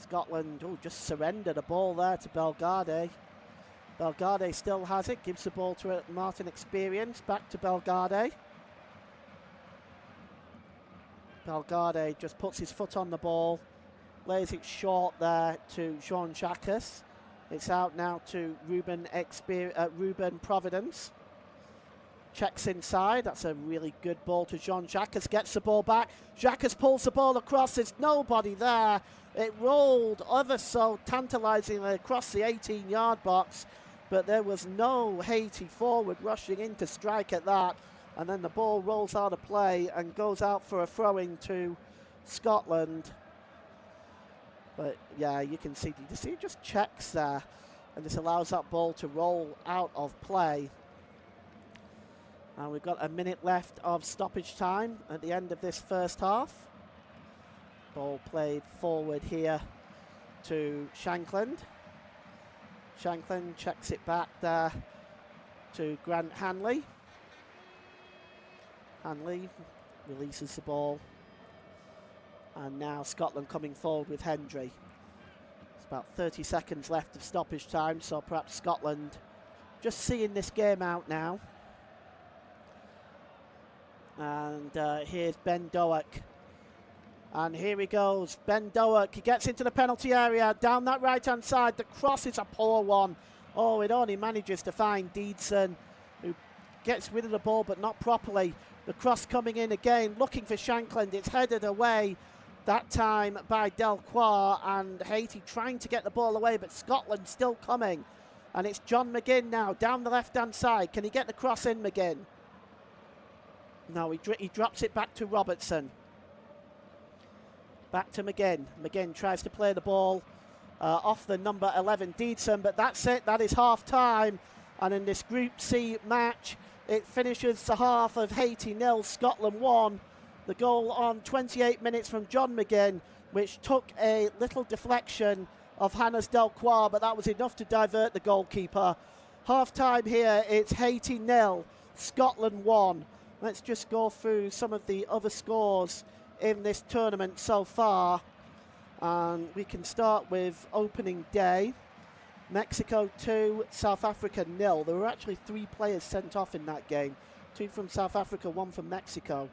S1: Scotland just surrendered a ball there to Bellegarde. Bellegarde still has it, gives the ball to Martin Experience, back to Bellegarde. Bellegarde just puts his foot on the ball, lays it short there to Jean Jacques. It's out now to Ruben Providence. Checks inside. That's a really good ball to Jean Jacques. Gets the ball back. Jacques pulls the ball across. There's nobody there. It rolled ever so tantalizingly across the 18-yard box, but there was no Haiti forward rushing in to strike at that. And then the ball rolls out of play and goes out for a throw-in to Scotland. But yeah, you can see it just checks there, and this allows that ball to roll out of play. And we've got a minute left of stoppage time at the end of this first half. Ball played forward here to Shankland. Shankland checks it back there to Grant Hanley. Hanley releases the ball. And now Scotland coming forward with Hendry. It's about 30 seconds left of stoppage time, so perhaps Scotland just seeing this game out now. And here's Ben Doak. And here he goes. Ben Doak, he gets into the penalty area, down that right-hand side. The cross is a poor one. Oh, it only manages to find Deedson, who gets rid of the ball, but not properly. The cross coming in again, looking for Shankland. It's headed away, that time by Delcroix, and Haiti trying to get the ball away, but Scotland still coming. And it's John McGinn now, down the left-hand side. Can he get the cross in, McGinn? No, he drops it back to Robertson. Back to McGinn. McGinn tries to play the ball off the number 11, Deedson, but that's it. That is half-time. And in this Group C match, it finishes the half of Haiti 0, Scotland 1. The goal on 28 minutes from John McGinn, which took a little deflection of Hannes Delcroix, but that was enough to divert the goalkeeper. Half-time here, it's Haiti 0, Scotland 1. Let's just go through some of the other scores in this tournament so far. And we can start with opening day. Mexico 2, South Africa 0. There were actually 3 players sent off in that game. 2 from South Africa, 1 from Mexico.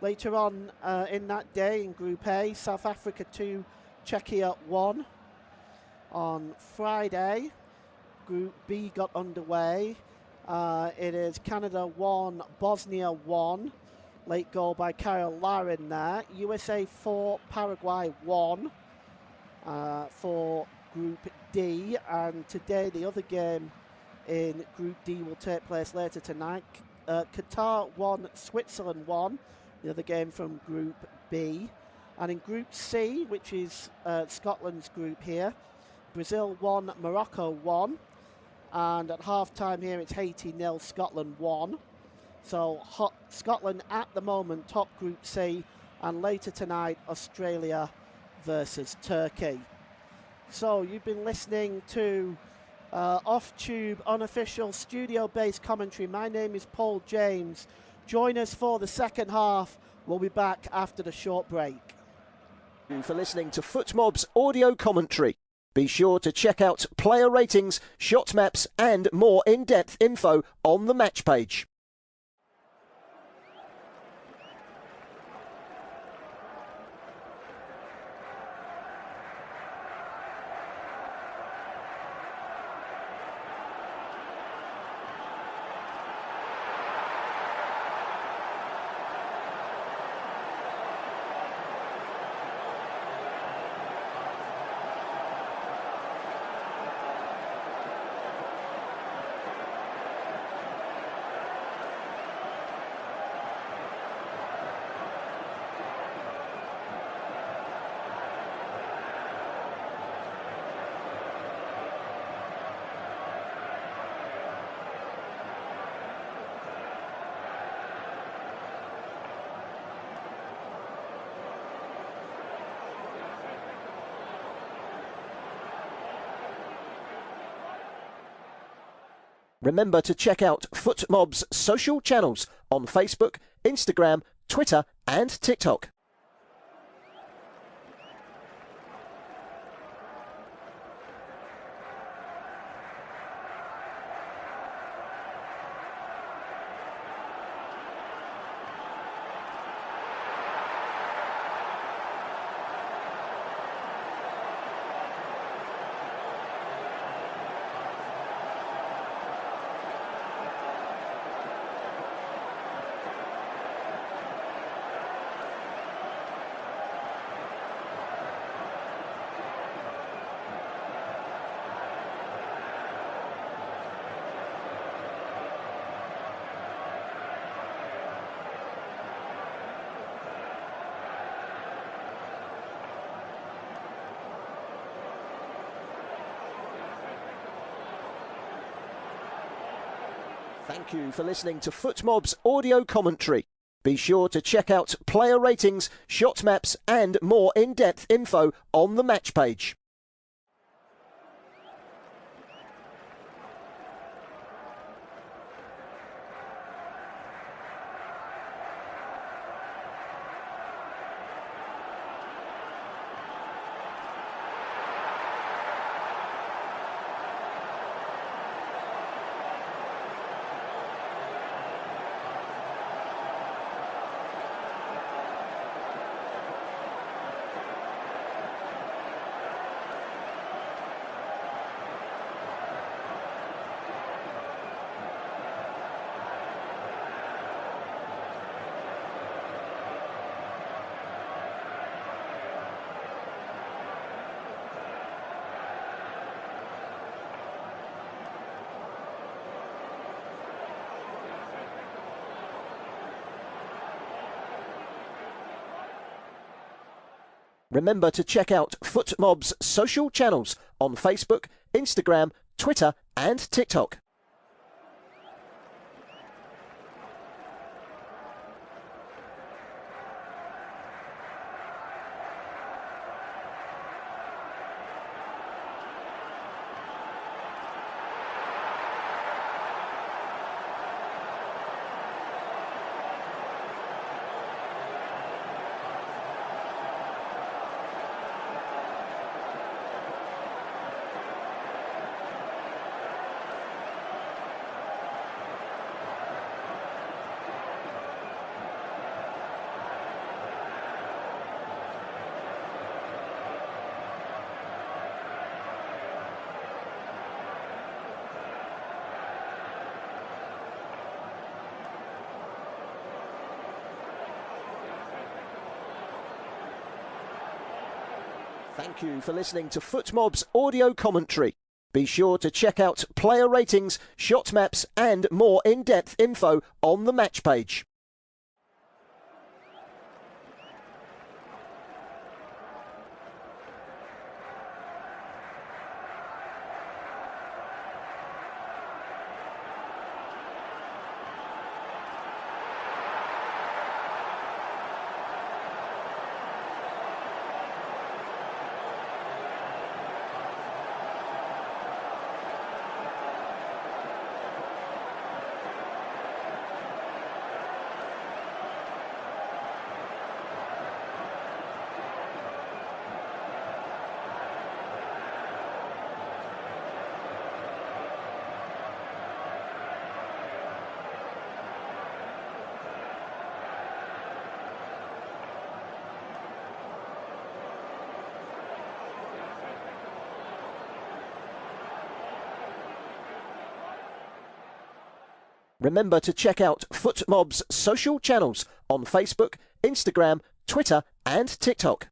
S1: Later on in that day in Group A, South Africa 2, Czechia 1. On Friday, Group B got underway. It is Canada 1, Bosnia 1. Late goal by Kyle Larin there. USA 4, Paraguay 1 for Group D. And today the other game in Group D will take place later tonight. Qatar 1, Switzerland 1. The other game from Group B. And in Group C, which is Scotland's group here, Brazil 1, Morocco 1. And at half-time here, it's Haiti 0, Scotland 1. So Scotland at the moment top Group C, and later tonight Australia versus Turkey. So you've been listening to off-tube, unofficial, studio-based commentary. My name is Paul James. Join us for the second half. We'll be back after the short break.
S2: Thank you for listening to FootMob's audio commentary. Be sure to check out player ratings, shot maps and more in-depth info on the match page. Remember to check out FootMob's social channels on Facebook, Instagram, Twitter and TikTok. Thank you for listening to FootMob's audio commentary. Be sure to check out player ratings, shot maps and more in-depth info on the match page. Remember to check out FootMob's social channels on Facebook, Instagram, Twitter and TikTok. Thank you for listening to FootMob's audio commentary. Be sure to check out player ratings, shot maps and more in-depth info on the match page. Remember to check out FootMob's social channels on Facebook, Instagram, Twitter and TikTok.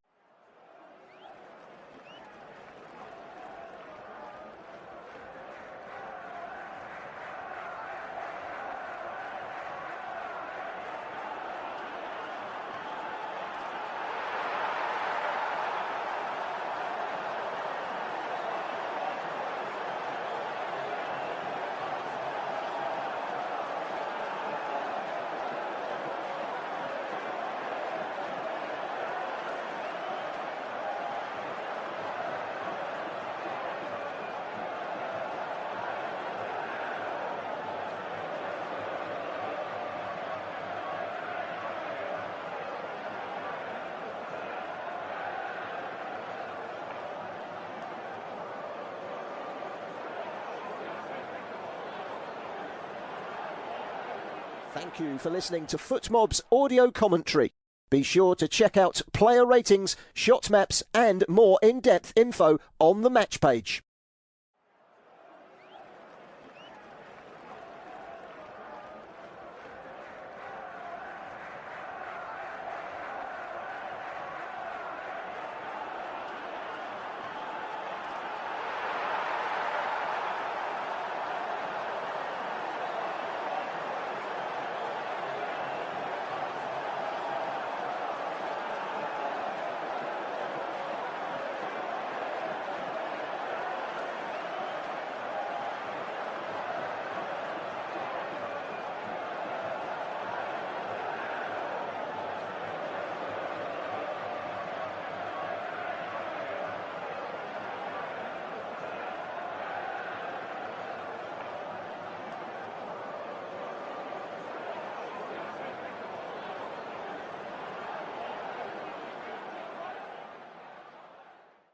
S2: Thank you for listening to FootMob's audio commentary. Be sure to check out player ratings, shot maps and more in-depth info on the match page.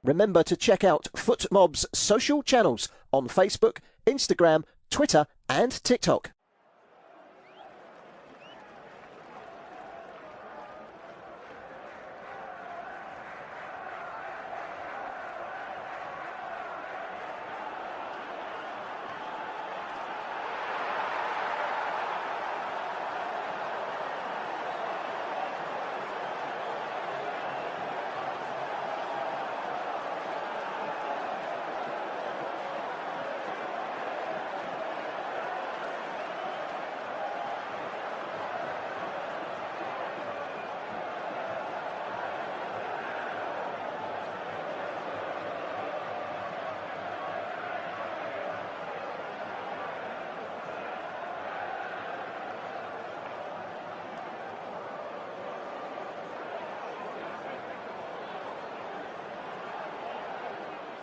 S2: Remember to check out FootMob's social channels on Facebook, Instagram, Twitter and TikTok.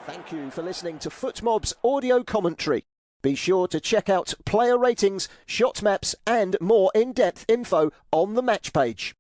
S2: Thank you for listening to FootMob's audio commentary. Be sure to check out player ratings, shot maps and more in-depth info on the match page.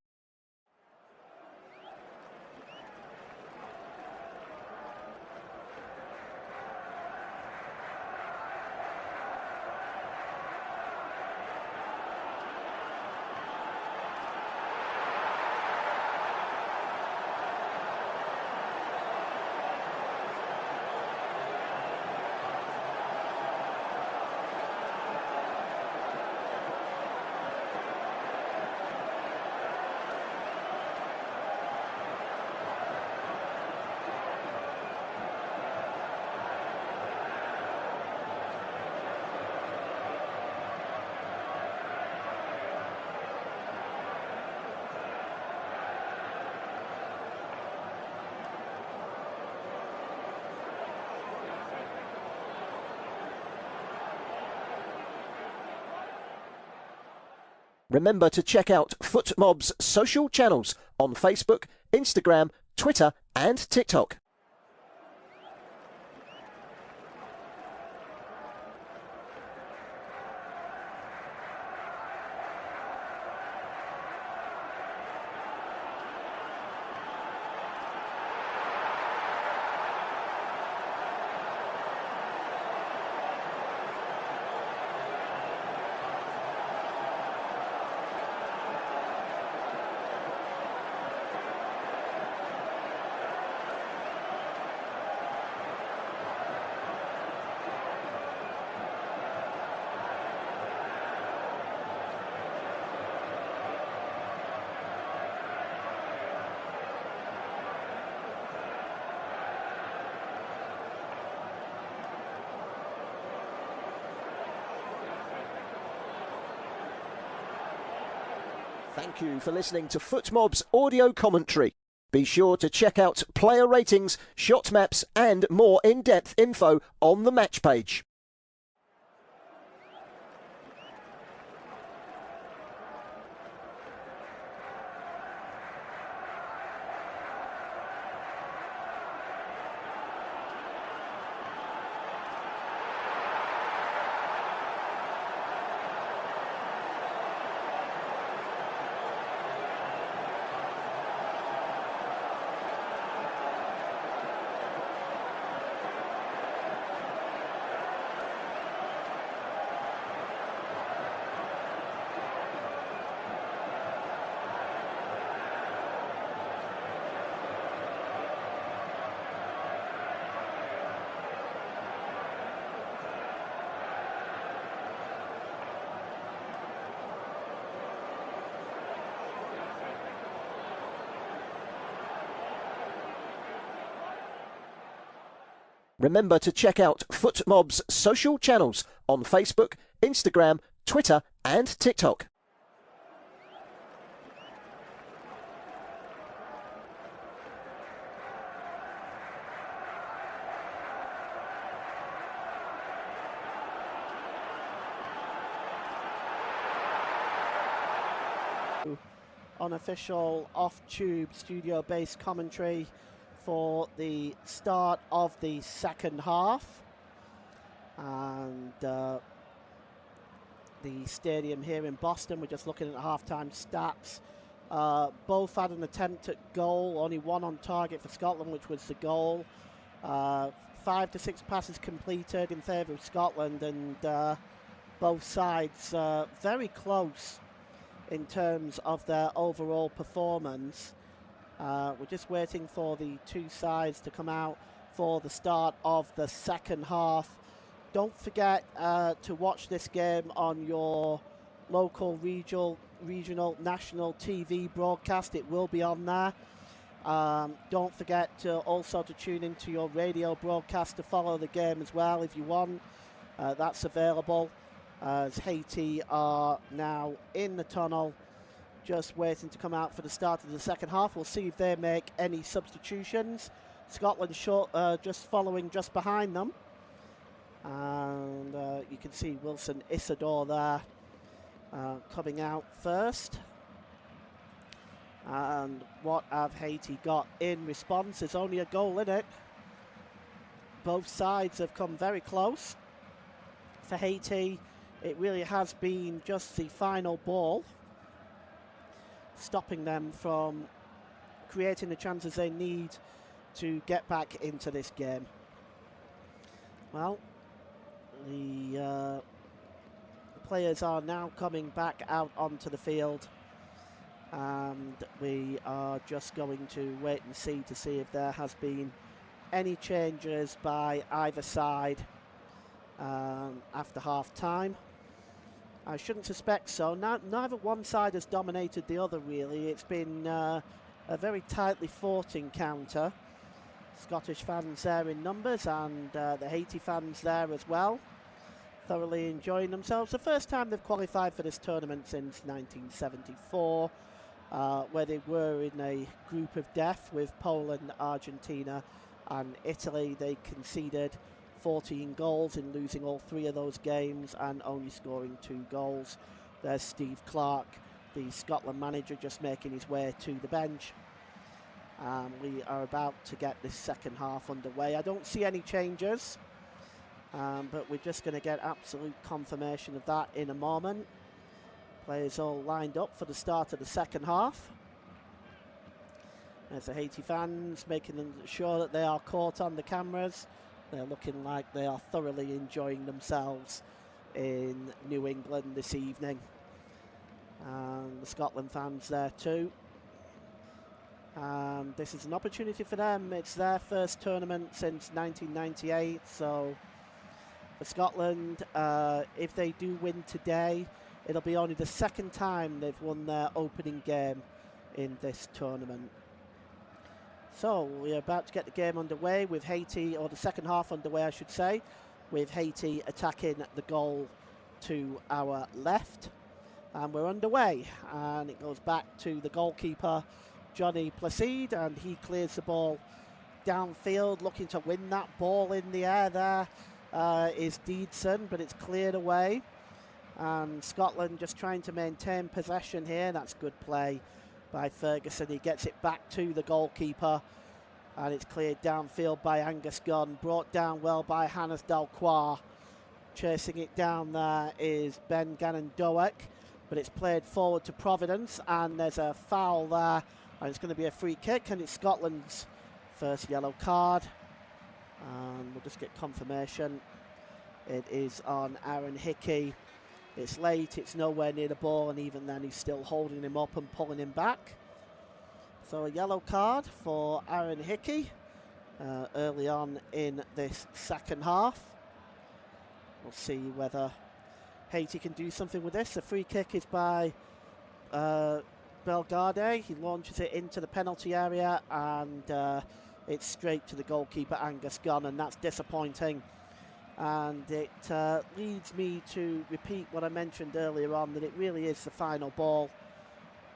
S2: Remember to check out FootMob's social channels on Facebook, Instagram, Twitter and TikTok. Thank you for listening to FootMob's audio commentary. Be sure to check out player ratings, shot maps and more in-depth info on the match page. Remember to check out FootMob's social channels on Facebook, Instagram, Twitter and TikTok.
S1: Unofficial off-tube studio-based commentary for the start of the second half, and the stadium here in Boston, we're just looking at half-time stats. Both had an attempt at goal, only one on target for Scotland, which was the goal. 5 to 6 passes completed in favour of Scotland, and both sides very close in terms of their overall performance. We're just waiting for the two sides to come out for the start of the second half. Don't forget to watch this game on your local, regional, national TV broadcast. It will be on there. Don't forget to also to tune into your radio broadcast to follow the game as well if you want. That's available as Haiti are now in the tunnel, just waiting to come out for the start of the second half. We'll see if they make any substitutions. Scotland just following just behind them. And you can see Wilson Isidore there coming out first. And what have Haiti got in response? There's only a goal in it. Both sides have come very close. For Haiti, it really has been just the final ball stopping them from creating the chances they need to get back into this game. Well, the players are now coming back out onto the field, and we are just going to wait and see to see if there has been any changes by either side after half time. I shouldn't suspect so. Neither one side has dominated the other, really. It's been a very tightly fought encounter. Scottish fans there in numbers, and the Haiti fans there as well, thoroughly enjoying themselves. The first time they've qualified for this tournament since 1974, where they were in a group of death with Poland, Argentina and Italy. They conceded 14 goals in losing all 3 of those games and only scoring 2 goals. There's Steve Clarke, the Scotland manager, just making his way to the bench. We are about to get this second half underway. I don't see any changes, but we're just going to get absolute confirmation of that in a moment. Players all lined up for the start of the second half. There's the Haiti fans making sure that they are caught on the cameras. They're looking like they are thoroughly enjoying themselves in New England this evening. And the Scotland fans there too. This is an opportunity for them. It's their first tournament since 1998. So for Scotland, if they do win today, it'll be only the second time they've won their opening game in this tournament. So we're about to get the game underway with Haiti, or the second half underway I should say, with Haiti attacking the goal to our left. And we're underway, and it goes back to the goalkeeper, Johnny Placide, and he clears the ball downfield, looking to win that ball in the air. There is Deedson, but it's cleared away. And Scotland just trying to maintain possession here. That's good play by Ferguson. He gets it back to the goalkeeper, and it's cleared downfield by Angus Gunn, brought down well by Hannes Dalquois. Chasing it down there is Ben Gannon-Doak, but it's played forward to Providence, and there's a foul there, and it's going to be a free kick, and it's Scotland's first yellow card. And we'll just get confirmation. It is on Aaron Hickey. It's late, it's nowhere near the ball, and even then he's still holding him up and pulling him back. So a yellow card for Aaron Hickey early on in this second half. We'll see whether Haiti can do something with this. The free kick is by Bellegarde. He launches it into the penalty area, and it's straight to the goalkeeper, Angus Gunn, and that's disappointing. And it leads me to repeat what I mentioned earlier on, that it really is the final ball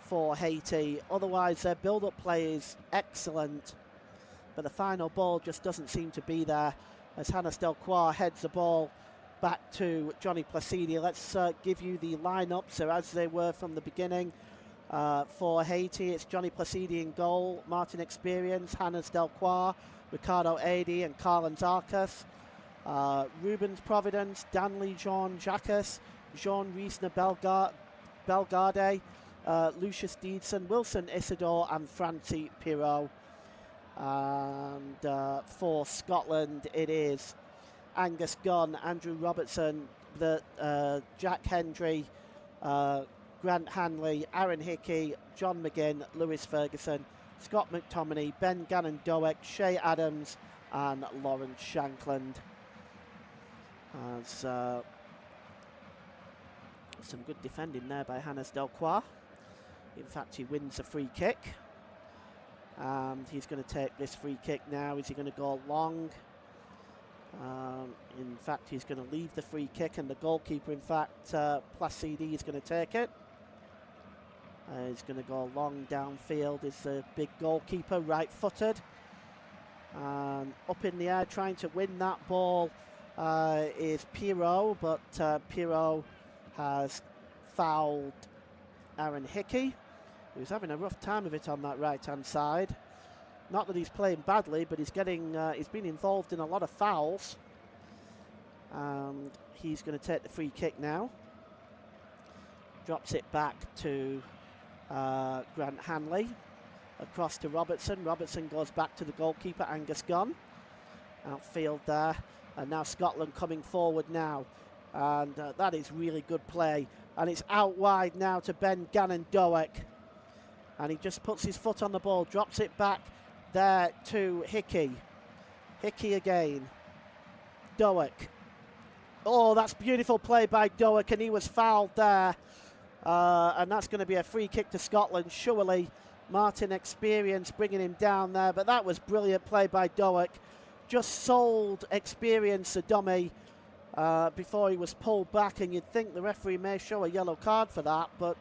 S1: for Haiti. Otherwise, their build-up play is excellent, but the final ball just doesn't seem to be there as Hannes Dalquois heads the ball back to Johnny Placide. Let's give you the lineups as they were from the beginning. For Haiti, it's Johnny Placide in goal, Martin Experience, Hannes Dalquois, Ricardo Adi and Carlin Zarkas. Rubens Providence, Danley Jean Jacques, Jean Riesner Bellegarde, Lucius Deedson, Wilson Isidore and Francie Pirot. And for Scotland, it is Angus Gunn, Andrew Robertson, Jack Hendry, Grant Hanley, Aaron Hickey, John McGinn, Lewis Ferguson, Scott McTominay, Ben Gannon-Doak, Shay Adams, and Lawrence Shankland. As some good defending there by Hannes Delcroix. In fact, he wins a free kick. And he's going to take this free kick now. Is he going to go long? In fact, he's going to leave the free kick, and the goalkeeper, in fact, Placidi, is going to take it. He's going to go long downfield. Is the big goalkeeper, right-footed. Up in the air, trying to win that ball is Pirot, but Pirot has fouled Aaron Hickey, who's having a rough time of it on that right-hand side. Not that he's playing badly, but he's been involved in a lot of fouls. And he's going to take the free kick now. Drops it back to Grant Hanley. Across to Robertson. Robertson goes back to the goalkeeper, Angus Gunn. Outfield there. And now Scotland coming forward now. And that is really good play. And it's out wide now to Ben Gannon-Doak. And he just puts his foot on the ball, drops it back there to Hickey. Hickey again. Doak. Oh, that's beautiful play by Doak, and he was fouled there. And that's going to be a free kick to Scotland. Surely Martin Experience bringing him down there, but that was brilliant play by Doak. Just sold Experience a dummy before he was pulled back, and you'd think the referee may show a yellow card for that, but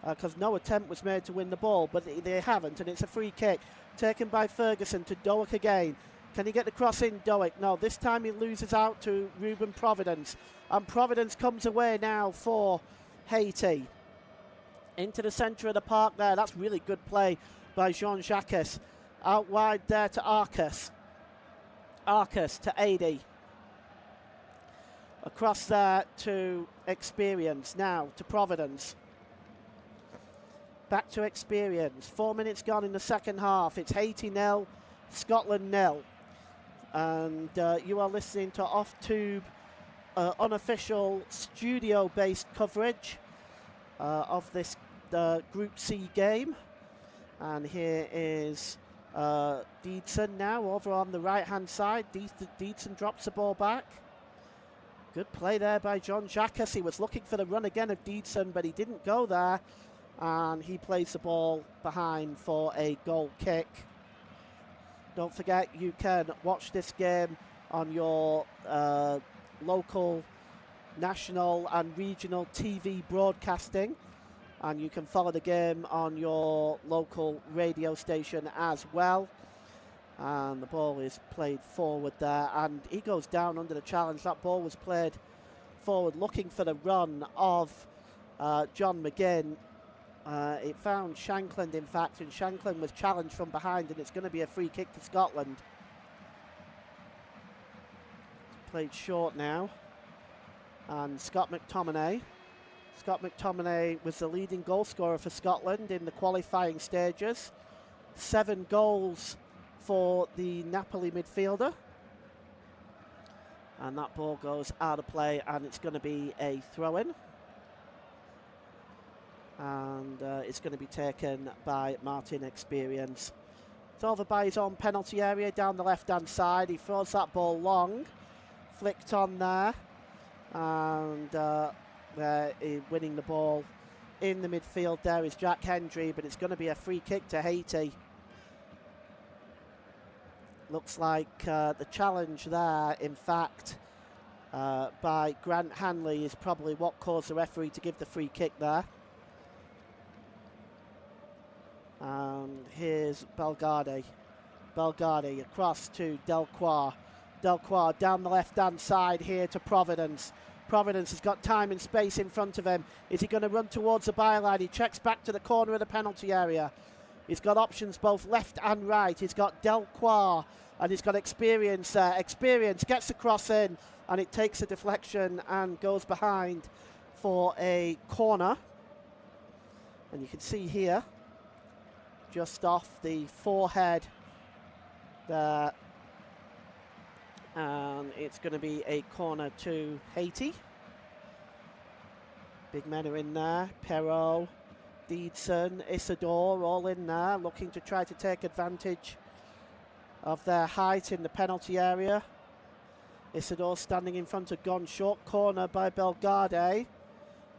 S1: because no attempt was made to win the ball, but they haven't, and it's a free kick taken by Ferguson to Doak again. Can he get the cross in? Doak. No, this time he loses out to Ruben Providence, and Providence comes away now for Haiti. Into the centre of the park there. That's really good play by Jean-Jacques. Out wide there to Arcus. Arcus to Adi. Across there to Experience. Now to Providence. Back to Experience. 4 minutes gone in the second half. It's Haiti 0, Scotland 0. And you are listening to off-tube, unofficial, studio-based coverage of this Group C game. And here is Deedson now over on the right-hand side. Deedson drops the ball back. Good play there by Jean-Jacques. He was looking for the run again of Deedson, but he didn't go there. And he plays the ball behind for a goal kick. Don't forget, you can watch this game on your local, national and regional TV broadcasting. And you can follow the game on your local radio station as well. And the ball is played forward there. And he goes down under the challenge. That ball was played forward looking for the run of John McGinn. It found Shankland, in fact, and Shankland was challenged from behind, and it's going to be a free kick to Scotland. Played short now. And Scott McTominay. Scott McTominay was the leading goal scorer for Scotland in the qualifying stages. 7 goals for the Napoli midfielder. And that ball goes out of play, and it's going to be a throw-in. And it's going to be taken by Martin Experience. It's over by his own penalty area down the left-hand side. He throws that ball long. Flicked on there. And winning the ball in the midfield there is Jack Hendry, but it's going to be a free kick to Haiti. Looks like the challenge there, in fact, by Grant Hanley is probably what caused the referee to give the free kick there. And here's Belgarde. Belgarde across to Delcroix. Delcroix down the left-hand side here to Providence. Providence has got time and space in front of him. Is he going to run towards the byline? He checks back to the corner of the penalty area. He's got options both left and right. He's got Delcroix and he's got Experience there. Experience gets the cross in, and it takes a deflection and goes behind for a corner. And you can see here, just off the forehead there. And it's going to be a corner to Haiti. Big men are in there. Perrault, Deedson, Isidore all in there, looking to try to take advantage of their height in the penalty area. Isidore standing in front of Gon, short corner by Bellegarde.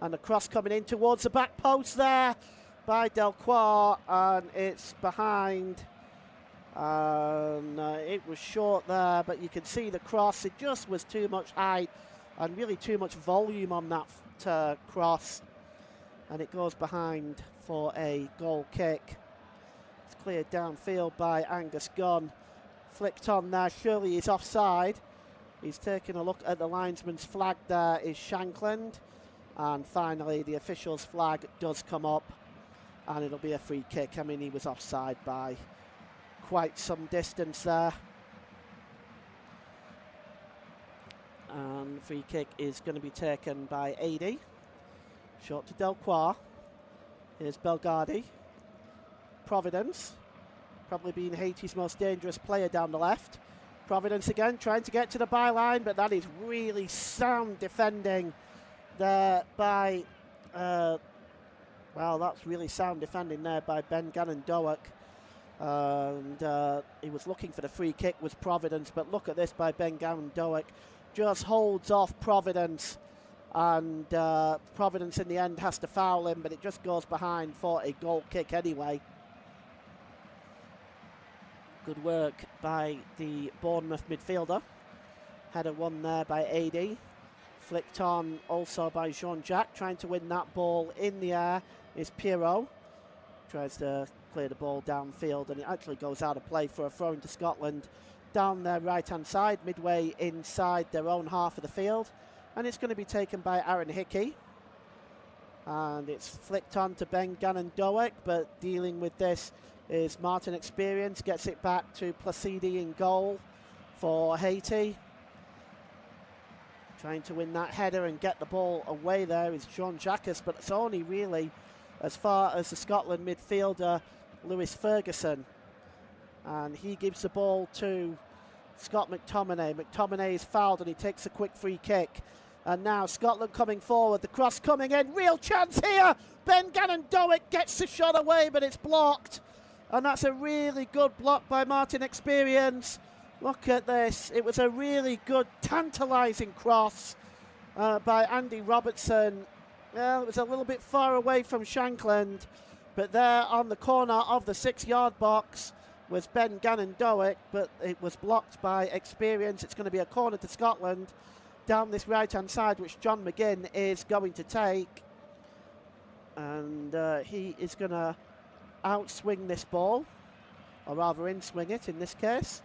S1: And the cross coming in towards the back post there by Delcroix, and it's behind. It was short there, but you can see the cross. It just was too much height and really too much volume on that cross. And it goes behind for a goal kick. It's cleared downfield by Angus Gunn. Flicked on there, surely he's offside. He's taking a look at the linesman's flag there, is Shankland. And finally the official's flag does come up and it'll be a free kick. I mean, he was offside by quite some distance there. And free kick is going to be taken by AD. Short to Delcroix. Here's Bellegarde. Providence, probably being Haiti's most dangerous player down the left. Providence again trying to get to the byline, but that is really sound defending there by, well, that's really sound defending there by Ben Gannon-Doak. And he was looking for the free kick, was Providence, but look at this by Ben Gannon-Doak. Just holds off Providence, and Providence in the end has to foul him, but it just goes behind for a goal kick anyway. Good work by the Bournemouth midfielder. Header won there by AD. Flicked on also by Jean-Jacques, trying to win that ball in the air is Perrault. Tries to clear the ball downfield, and it actually goes out of play for a throw into Scotland down their right-hand side, midway inside their own half of the field. And it's going to be taken by Aaron Hickey. And it's flicked on to Ben Gannon-Doak, but dealing with this is Martin Experience. Gets it back to Placidi in goal for Haiti. Trying to win that header and get the ball away there is Jean-Jacques, but it's only really as far as the Scotland midfielder, Lewis Ferguson. And he gives the ball to Scott McTominay. McTominay is fouled and he takes a quick free kick. And now Scotland coming forward, the cross coming in, real chance here. Ben Gannon-Doak gets the shot away, but it's blocked. And that's a really good block by Martin Experience. Look at this. It was a really good, tantalising cross by Andy Robertson. Well, it was a little bit far away from Shankland, but there on the corner of the 6-yard box was Ben Gannon-Doak, but it was blocked by Experience. It's going to be a corner to Scotland down this right-hand side, which John McGinn is going to take. And he is going to outswing this ball, or rather in-swing it in this case.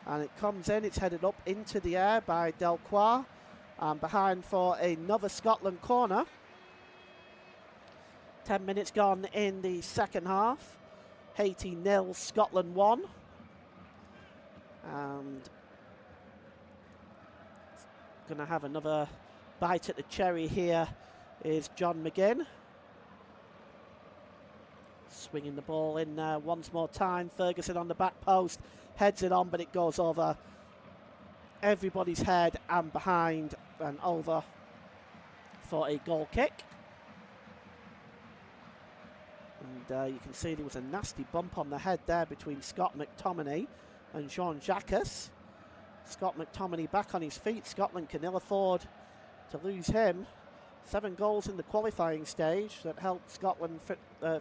S1: And it comes in, it's headed up into the air by Delcroix, and behind for another Scotland corner. 10 minutes gone in the second half. Haiti 0, Scotland 1. And going to have another bite at the cherry here is John McGinn. Swinging the ball in there once more time. Ferguson on the back post, heads it on, but it goes over everybody's head and behind and over for a goal kick. And you can see there was a nasty bump on the head there between Scott McTominay and Jean-Jacques. Scott McTominay back on his feet. Scotland can ill afford to lose him. 7 goals in the qualifying stage that helped Scotland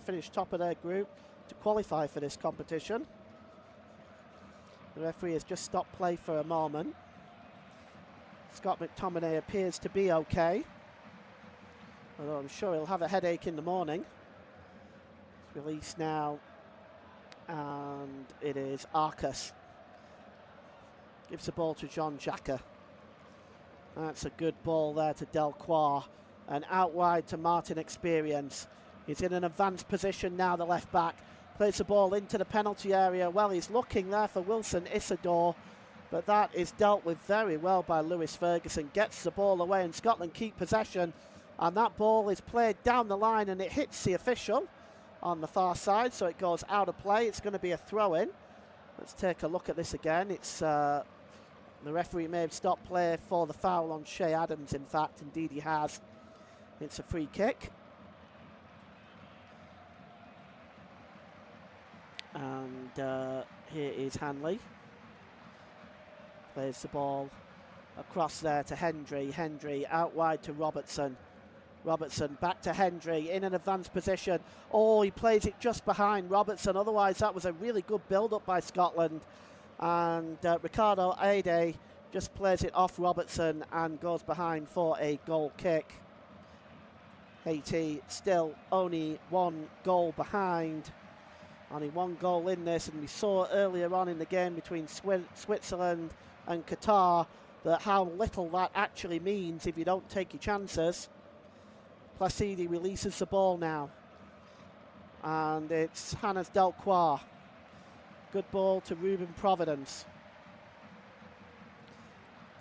S1: finish top of their group to qualify for this competition. The referee has just stopped play for a moment. Scott McTominay appears to be okay, although I'm sure he'll have a headache in the morning. It's released now, and it is Arcus. Gives the ball to Jean-Jacques. That's a good ball there to Delcroix. And out wide to Martin Experience. He's in an advanced position now, the left back. Plays the ball into the penalty area. Well, he's looking there for Wilson Isidore, but that is dealt with very well by Lewis Ferguson. Gets the ball away and Scotland keep possession. And that ball is played down the line and it hits the official on the far side, so it goes out of play. It's going to be a throw-in. Let's take a look at this again. It's the referee may have stopped play for the foul on Shay Adams. In fact, indeed he has. It's a free kick. And here is Hanley. Plays the ball across there to Hendry. Hendry out wide to Robertson. Robertson back to Hendry in an advanced position. Oh, he plays it just behind Robertson. Otherwise, that was a really good build-up by Scotland. And Ricardo Ade just plays it off Robertson and goes behind for a goal kick. Haiti still only 1 goal behind. Only 1 goal in this, and we saw earlier on in the game between Switzerland and Qatar that how little that actually means if you don't take your chances. Placidi releases the ball now, and it's Hannes Delcroix. Good ball to Ruben Providence.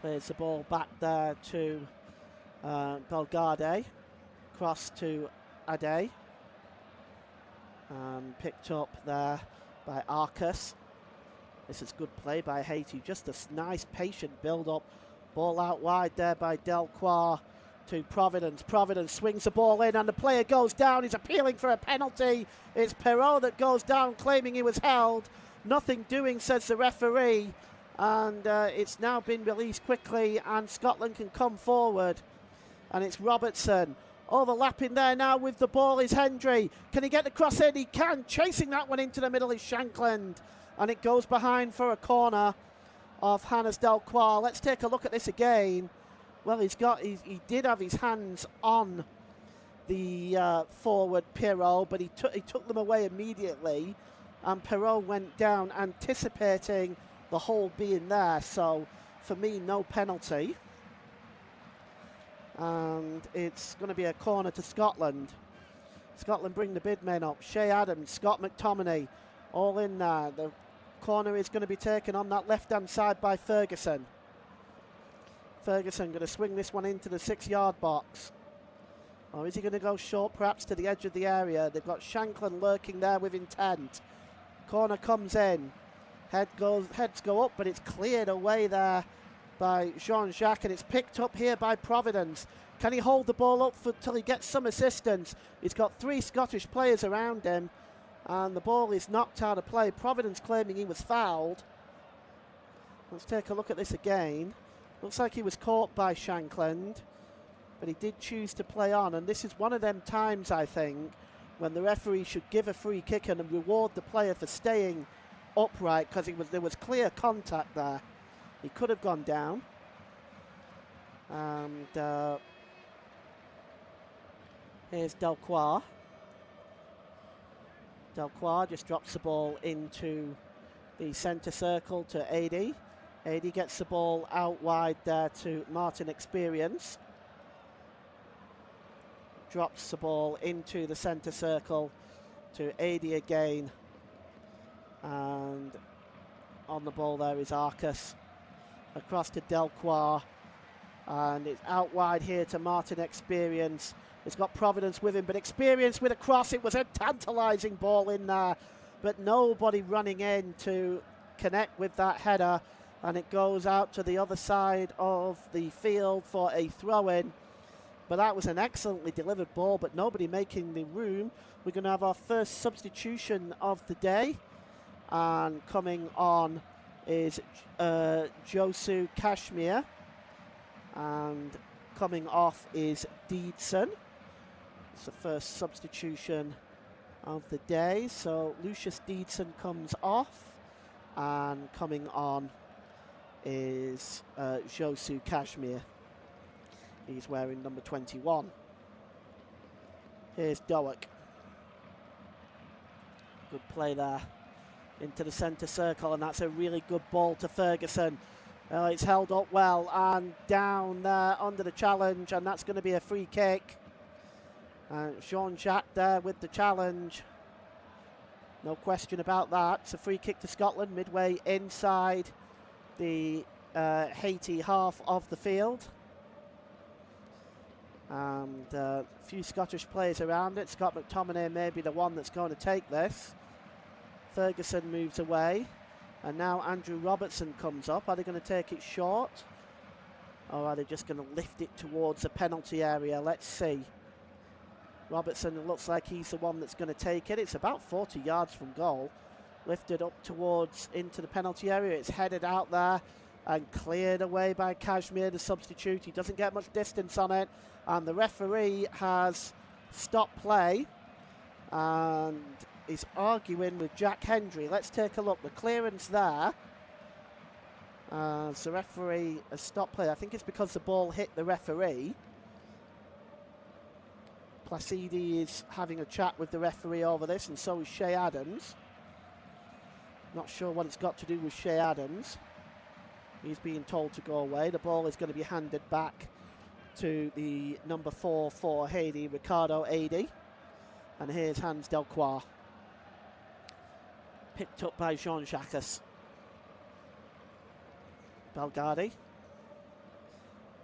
S1: Plays the ball back there to Belgade. Cross to Ade. Picked up there by Arcus. This is good play by Haiti. Just a nice patient build-up. Ball out wide there by Delcroix to Providence. Providence swings the ball in and the player goes down. He's appealing for a penalty. It's Perrault that goes down claiming he was held. Nothing doing, says the referee. And it's now been released quickly and Scotland can come forward. And it's Robertson. Overlapping there now with the ball is Hendry. Can he get the cross in? He can. Chasing that one into the middle is Shankland. And it goes behind for a corner of Hannes Delcroix. Let's take a look at this again. Well, he did have his hands on the forward Perrault, but he took them away immediately. And Perrault went down anticipating the hole being there. So, for me, no penalty. And it's going to be a corner to Scotland. Scotland bring the bid men up. Shay Adams, Scott McTominay, all in there. The corner is going to be taken on that left-hand side by Ferguson. Ferguson going to swing this one into the 6-yard box. Or is he going to go short, perhaps to the edge of the area? They've got Shankland lurking there with intent. Corner comes in. Heads go up, but it's cleared away there by Jean-Jacques, and it's picked up here by Providence. Can he hold the ball up till he gets some assistance? He's got 3 Scottish players around him, and the ball is knocked out of play. Providence claiming he was fouled. Let's take a look at this again. Looks like he was caught by Shankland, but he did choose to play on, and this is one of them times, I think, when the referee should give a free kick and reward the player for staying upright, because there was clear contact there. He could have gone down. And here's Delcroix. Delcroix just drops the ball into the centre circle to Adi. Adi gets the ball out wide there to Martin Experience. Drops the ball into the centre circle to Adi again. And on the ball there is Arcus. Across to Delcroix. And it's out wide here to Martin Experience. It's got Providence with him, but Experience with a cross. It was a tantalising ball in there, but nobody running in to connect with that header. And it goes out to the other side of the field for a throw-in. But that was an excellently delivered ball, but nobody making the room. We're going to have our first substitution of the day. And coming on is Josu Kashmir. And coming off is Deedson. It's the first substitution of the day. So Lucius Deedson comes off. And coming on is Josu Kashmir. He's wearing number 21. Here's Doak. Good play there into the centre circle, and that's a really good ball to Ferguson. It's held up well and down there under the challenge, and that's going to be a free kick. Jean-Jacques there with the challenge. No question about that. It's a free kick to Scotland midway inside the Haiti half of the field. And a few Scottish players around it. Scott McTominay may be the one that's going to take this. Ferguson moves away. And now Andrew Robertson comes up. Are they going to take it short? Or are they just going to lift it towards the penalty area? Let's see. Robertson looks like he's the one that's going to take it. It's about 40 yards from goal. Lifted up towards into the penalty area. It's headed out there and cleared away by Kashmir, the substitute. He doesn't get much distance on it. And the referee has stopped play and is arguing with Jack Hendry. Let's take a look. The clearance there. So the referee has stopped play. I think it's because the ball hit the referee. Placidi is having a chat with the referee over this, and so is Shea Adams. Not sure what it's got to do with Shea Adams. He's being told to go away. The ball is going to be handed back to the number 4 for Haiti, Ricardo Adi. And here's Hans Delcroix. Picked up by Jean-Jacques. Belgardi.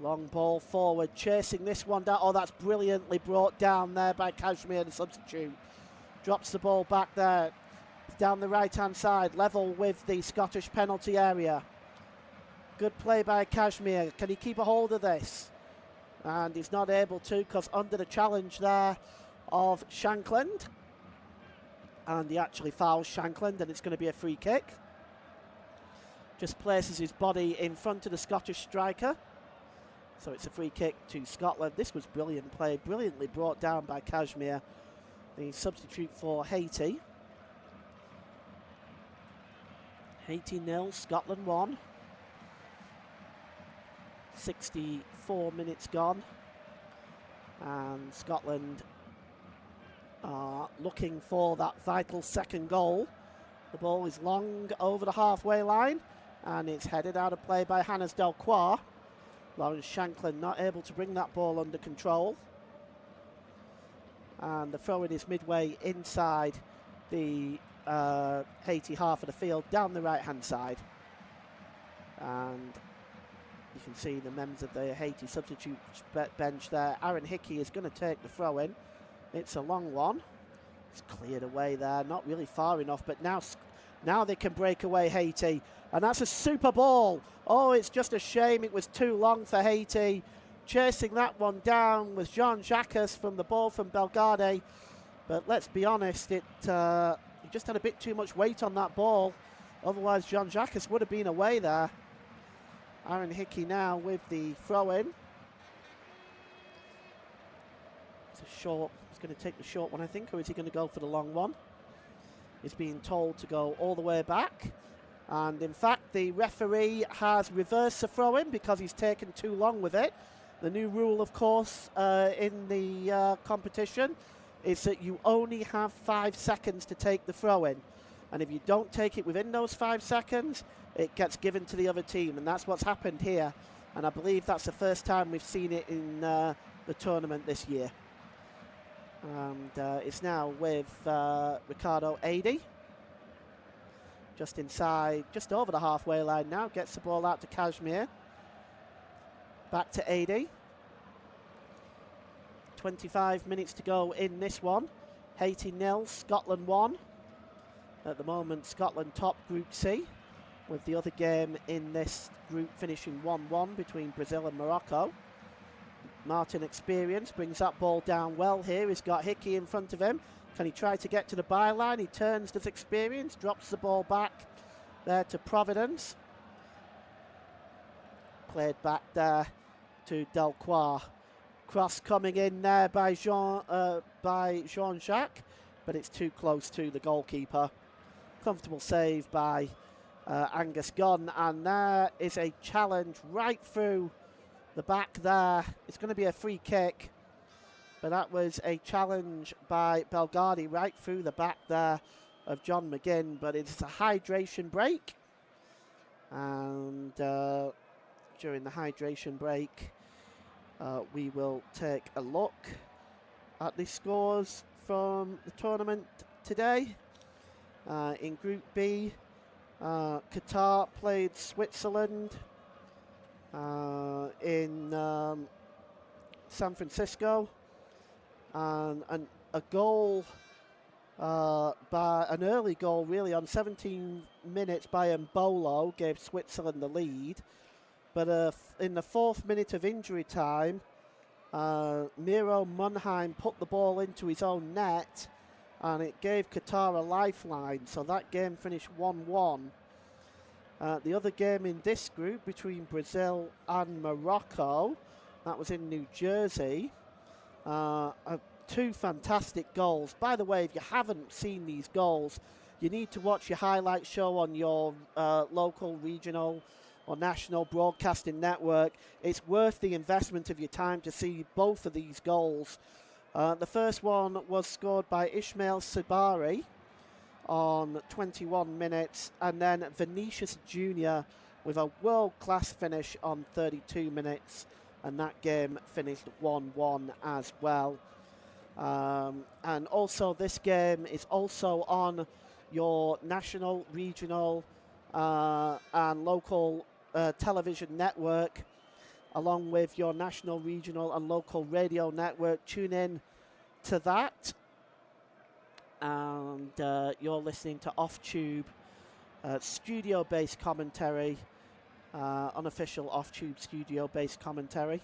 S1: Long ball forward, chasing this one down. Oh, that's brilliantly brought down there by Kashmir, the substitute. Drops the ball back there. It's down the right-hand side, level with the Scottish penalty area. Good play by Kashmir. Can he keep a hold of this? And he's not able to, because under the challenge there of Shankland. And he actually fouls Shankland, and it's going to be a free kick. Just places his body in front of the Scottish striker. So it's a free kick to Scotland. This was brilliant play, brilliantly brought down by Kashmir, the substitute for Haiti. Haiti 0, Scotland 1. 64 minutes gone. And Scotland are looking for that vital second goal. The ball is long over the halfway line, and it's headed out of play by Hannes Delcroix. Lawrence Shanklin not able to bring that ball under control. And the throw-in is midway inside the Haiti half of the field, down the right-hand side. And you can see the members of the Haiti substitute bench there. Aaron Hickey is going to take the throw-in. It's a long one. It's cleared away there, not really far enough, but now they can break away Haiti. And that's a super ball. Oh, it's just a shame it was too long for Haiti. Chasing that one down was Jean-Jacques from the ball from Belgardi. But let's be honest, he just had a bit too much weight on that ball. Otherwise, Jean-Jacques would have been away there. Aaron Hickey now with the throw-in. It's a short. He's going to take the short one, I think, or is he going to go for the long one? He's being told to go all the way back. And in fact, the referee has reversed the throw-in because he's taken too long with it. The new rule, of course, in the competition is that you only have 5 seconds to take the throw-in. And if you don't take it within those 5 seconds, it gets given to the other team. And that's what's happened here. And I believe that's the first time we've seen it in the tournament this year. And it's now with Ricardo Adi. Just inside, just over the halfway line now. Gets the ball out to Kashmir. Back to Adi. 25 minutes to go in this one. Haiti 0, Scotland 1. At the moment, Scotland top Group C, with the other game in this group finishing 1-1 between Brazil and Morocco. Martin Experience brings that ball down well here. He's got Hickey in front of him. Can he try to get to the byline? He turns, does Experience, drops the ball back there to Providence. Played back there to Delcroix. Cross coming in there by Jean-Jacques, but it's too close to the goalkeeper. Comfortable save by Angus Gunn, and there is a challenge right through the back there. It's going to be a free kick, but that was a challenge by Belgardi right through the back there of John McGinn, but it's a hydration break, and during the hydration break we will take a look at the scores from the tournament today. In Group B, Qatar played Switzerland in San Francisco, and a goal by an early goal, really, on 17 minutes by Mbolo, gave Switzerland the lead. But in the 4th minute of injury time, Miro Munheim put the ball into his own net, and it gave Qatar a lifeline. So that game finished 1-1. The other game in this group between Brazil and Morocco, that was in New Jersey. 2 fantastic goals. By the way, if you haven't seen these goals, you need to watch your highlight show on your local, regional or national broadcasting network. It's worth the investment of your time to see both of these goals. The first one was scored by Ismail Sabari on 21 minutes, and then Vinicius Jr. with a world-class finish on 32 minutes, and that game finished 1-1 as well. And also this game is also on your national, regional and local television network, along with your national, regional and local radio network. Tune in to that. And you're listening to Off-Tube studio-based commentary, unofficial Off-Tube studio-based commentary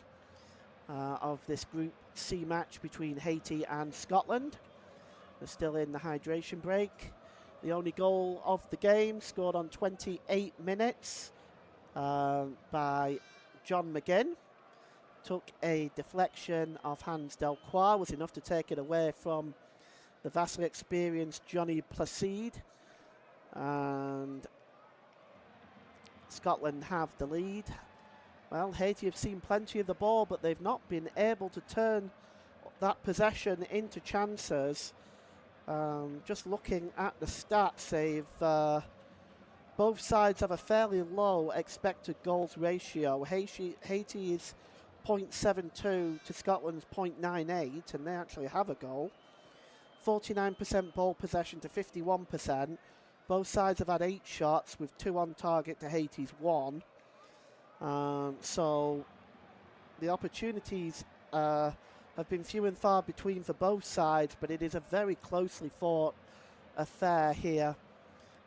S1: of this Group C match between Haiti and Scotland. They're still in the hydration break. The only goal of the game, scored on 28 minutes by John McGinn. Took a deflection of Hans Delcroix, was enough to take it away from the vastly experienced Johnny Placide. And Scotland have the lead. Well, Haiti have seen plenty of the ball, but they've not been able to turn that possession into chances. Just looking at the stats, both sides have a fairly low expected goals ratio. Haiti is 0.72 to Scotland's 0.98, and they actually have a goal. 49% ball possession to 51%. Both sides have had 8 shots, with 2 on target to Haiti's 1. So the opportunities have been few and far between for both sides, but it is a very closely fought affair here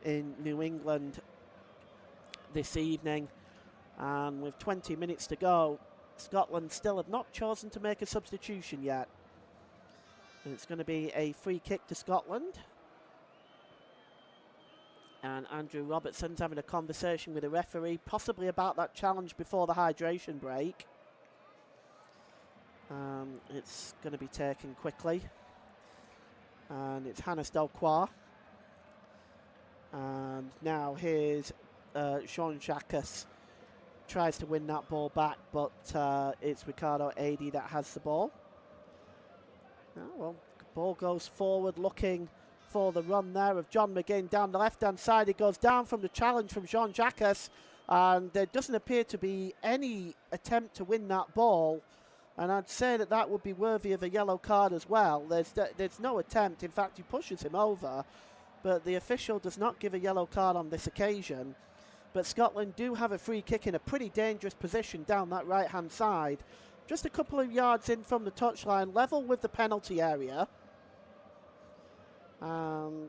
S1: in New England this evening. And with 20 minutes to go, Scotland still have not chosen to make a substitution yet. And it's going to be a free kick to Scotland. And Andrew Robertson's having a conversation with the referee, possibly about that challenge before the hydration break. It's going to be taken quickly. And it's Hannes Delcroix. And now here's Jean-Jacques. Tries to win that ball back, but it's Ricardo Adi that has the ball. Oh, well, ball goes forward, looking for the run there of John McGinn down the left-hand side. It goes down from the challenge from Jean-Jacques, and there doesn't appear to be any attempt to win that ball. And I'd say that that would be worthy of a yellow card as well. There's no attempt. In fact, he pushes him over, but the official does not give a yellow card on this occasion. But Scotland do have a free kick in a pretty dangerous position down that right-hand side. Just a couple of yards in from the touchline, level with the penalty area.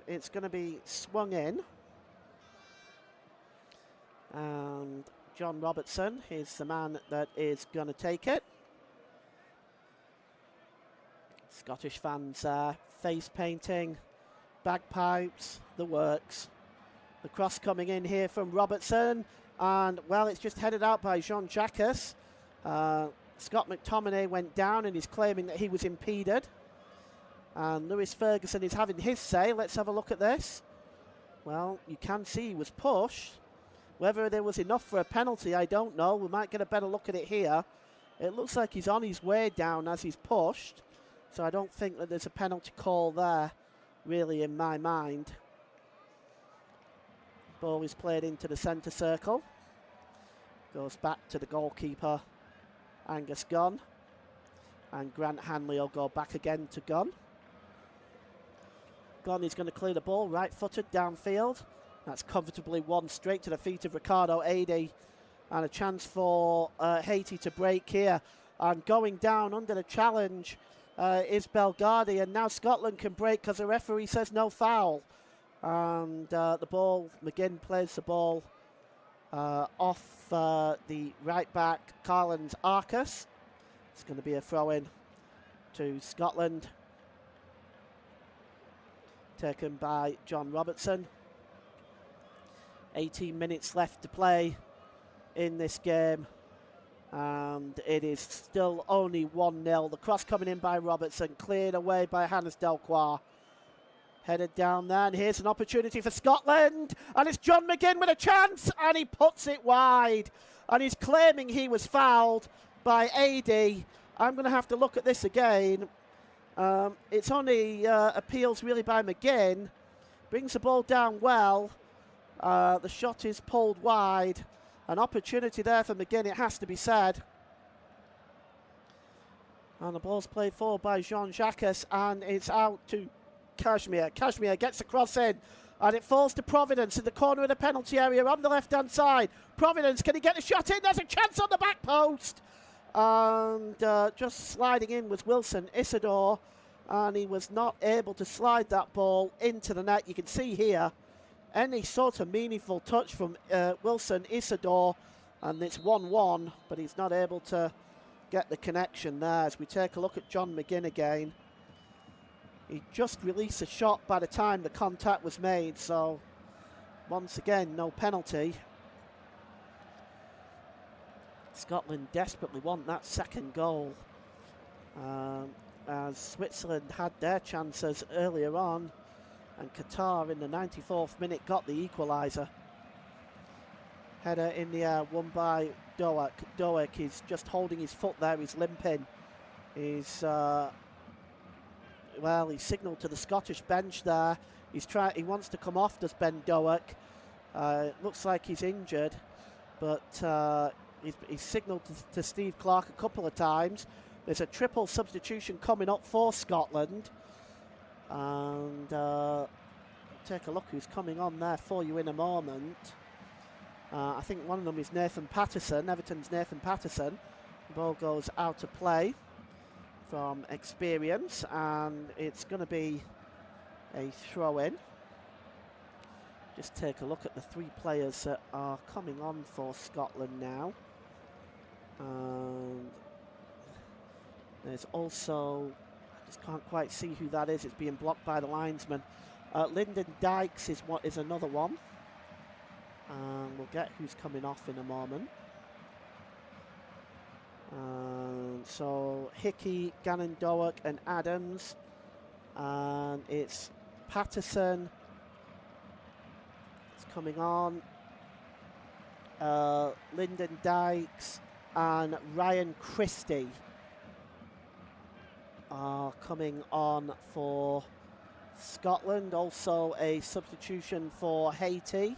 S1: It's going to be swung in. And John Robertson is the man that is going to take it. Scottish fans face painting, bagpipes, the works. The cross coming in here from Robertson, and well, it's just headed out by Jean-Jacques. Scott McTominay went down and is claiming that he was impeded. And Lewis Ferguson is having his say. Let's have a look at this. Well, you can see he was pushed. Whether there was enough for a penalty, I don't know. We might get a better look at it here. It looks like he's on his way down as he's pushed. So I don't think that there's a penalty call there, really, in my mind. Ball is played into the centre circle. Goes back to the goalkeeper, Angus Gunn. And Grant Hanley will go back again to Gunn. Gunn is going to clear the ball, right-footed, downfield. That's comfortably won straight to the feet of Ricardo Adi. And a chance for Haiti to break here. And going down under the challenge is Belgardi, and now Scotland can break because the referee says no foul. And the ball, McGinn plays the ball off the right back, Carlins Arcus. It's going to be a throw-in to Scotland, taken by John Robertson. 18 minutes left to play in this game, and it is still only 1-0. The cross coming in by Robertson, cleared away by Hannes Delcroix. Headed down there, and here's an opportunity for Scotland, and it's John McGinn with a chance, and he puts it wide, and he's claiming he was fouled by AD. I'm going to have to look at this again. It's only appeals really by McGinn. Brings the ball down well. The shot is pulled wide. An opportunity there for McGinn, it has to be said. And the ball's played forward by Jean-Jacques, and it's out to Kashmir. Kashmir gets the cross in, and it falls to Providence in the corner of the penalty area on the left-hand side. Providence, can he get the shot in? There's a chance on the back post. And just sliding in was Wilson Isidore, and he was not able to slide that ball into the net. You can see here any sort of meaningful touch from Wilson Isidore, and it's 1-1, but he's not able to get the connection there. As we take a look at John McGinn again, he just released a shot by the time the contact was made, so once again, no penalty. Scotland desperately want that second goal, as Switzerland had their chances earlier on, and Qatar in the 94th minute got the equaliser. Header in the air, won by Doak. Doak is just holding his foot there, he's limping. He's well, he signalled to the Scottish bench there. He wants to come off, does Ben Doak. It looks like he's injured, but he's signalled to Steve Clarke a couple of times. There's a triple substitution coming up for Scotland. And take a look who's coming on there for you in a moment. I think one of them is Nathan Patterson, Everton's Nathan Patterson. The ball goes out of play from experience, and it's going to be a throw-in. Just take a look at the three players that are coming on for Scotland now. And there's also, I just can't quite see who that is. It's being blocked by the linesman. Lyndon Dykes is another one. And we'll get who's coming off in a moment. So Hickey, Gannon Doak and Adams. And it's Patterson. It's coming on. Lyndon Dykes and Ryan Christie are coming on for Scotland. Also a substitution for Haiti,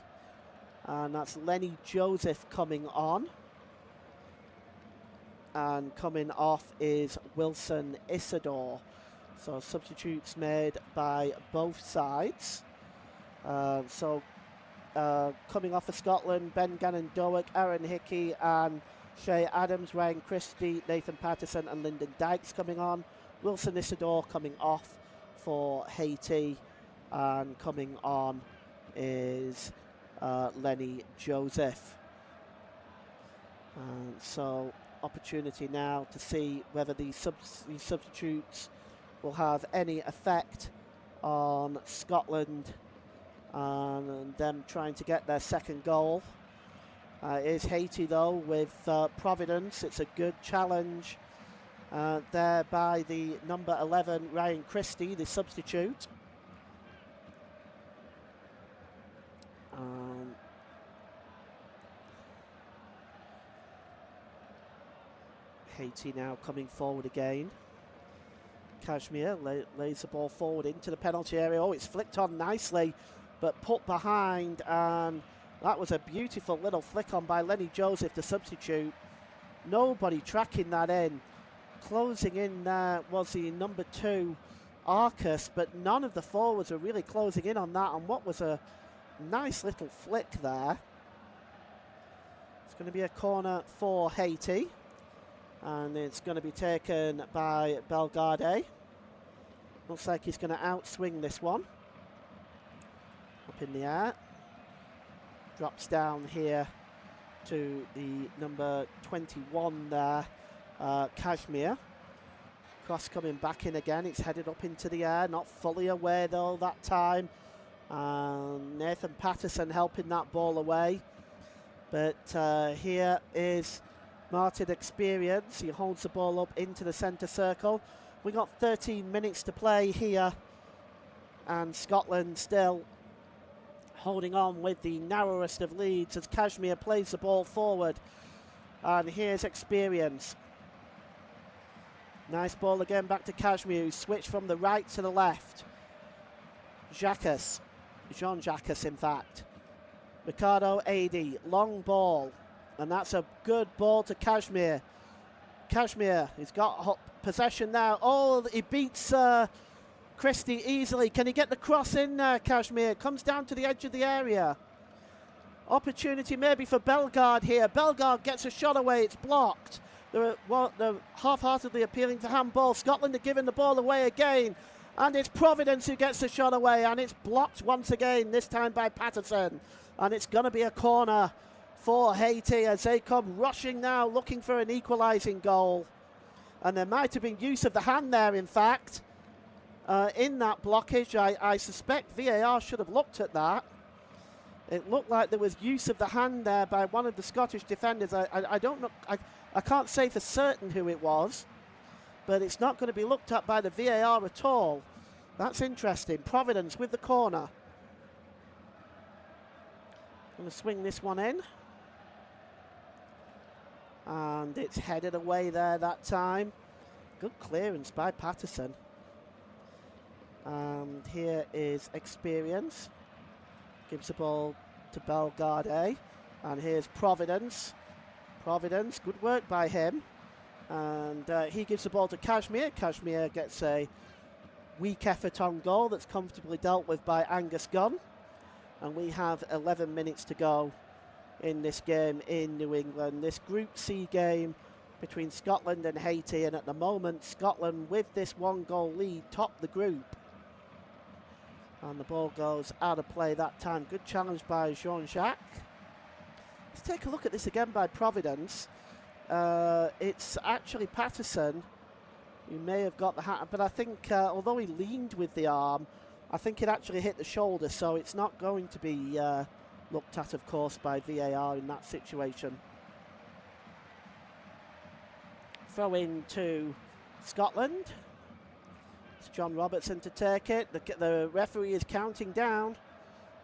S1: and that's Lenny Joseph coming on, and coming off is Wilson Isidore. So substitutes made by both sides. Coming off for Scotland, Ben Gannon Doak, Aaron Hickey and Shay Adams, Ryan Christie, Nathan Patterson and Lyndon Dykes coming on. Wilson Isidore coming off for Haiti, and coming on is Lenny Joseph. And so opportunity now to see whether these substitutes will have any effect on Scotland and them trying to get their second goal. It is Haiti though with Providence. It's a good challenge there by the number 11 Ryan Christie, the substitute. Haiti now coming forward again. Kashmir lays the ball forward into the penalty area. Oh, it's flicked on nicely, but put behind, and that was a beautiful little flick on by Lenny Joseph, the substitute. Nobody tracking that in. Closing in there was the number 2 Arcus, but none of the forwards are really closing in on that, and what was a nice little flick there. It's going to be a corner for Haiti. And it's going to be taken by Bellegarde. Looks like he's going to outswing this one. Up in the air. Drops down here to the number 21 there, Kashmir. Cross coming back in again. It's headed up into the air. Not fully away though that time. Nathan Patterson helping that ball away. But here is Martin Experience. He holds the ball up into the centre circle. We got 13 minutes to play here, and Scotland still holding on with the narrowest of leads as Kashmir plays the ball forward. And here's Experience. Nice ball again back to Kashmir, who switched from the right to the left. Jean-Jacques in fact. Ricardo Adi, long ball. And that's a good ball to Kashmir. Kashmir, he's got possession now. Oh, he beats Christie easily. Can he get the cross in there, Kashmir? Comes down to the edge of the area. Opportunity maybe for Bellegarde here. Bellegarde gets a shot away. It's blocked. They're half-heartedly appealing for handball. Scotland are giving the ball away again. And it's Providence who gets the shot away. And it's blocked once again, this time by Patterson. And it's going to be a corner for Haiti as they come rushing now, looking for an equalising goal. And there might have been use of the hand there, in fact, in that blockage. I suspect VAR should have looked at that. It looked like there was use of the hand there by one of the Scottish defenders. I don't know. I can't say for certain who it was, but it's not going to be looked at by the VAR at all. That's interesting. Providence with the corner. Going to swing this one in. And it's headed away there that time. Good clearance by Patterson. And here is Experience. Gives the ball to Bellegarde. And here's Providence. Providence, good work by him. And he gives the ball to Kashmir. Kashmir gets a weak effort on goal that's comfortably dealt with by Angus Gunn. And we have 11 minutes to go in this game in New England. This Group C game between Scotland and Haiti. And at the moment, Scotland, with this 1-goal lead, top the group. And the ball goes out of play that time. Good challenge by Jean-Jacques. Let's take a look at this again by Providence. It's actually Patterson who may have got the hat, but I think although he leaned with the arm, I think it actually hit the shoulder, so it's not going to be looked at, of course, by VAR in that situation. Throw in to Scotland. It's John Robertson to take it. The referee is counting down.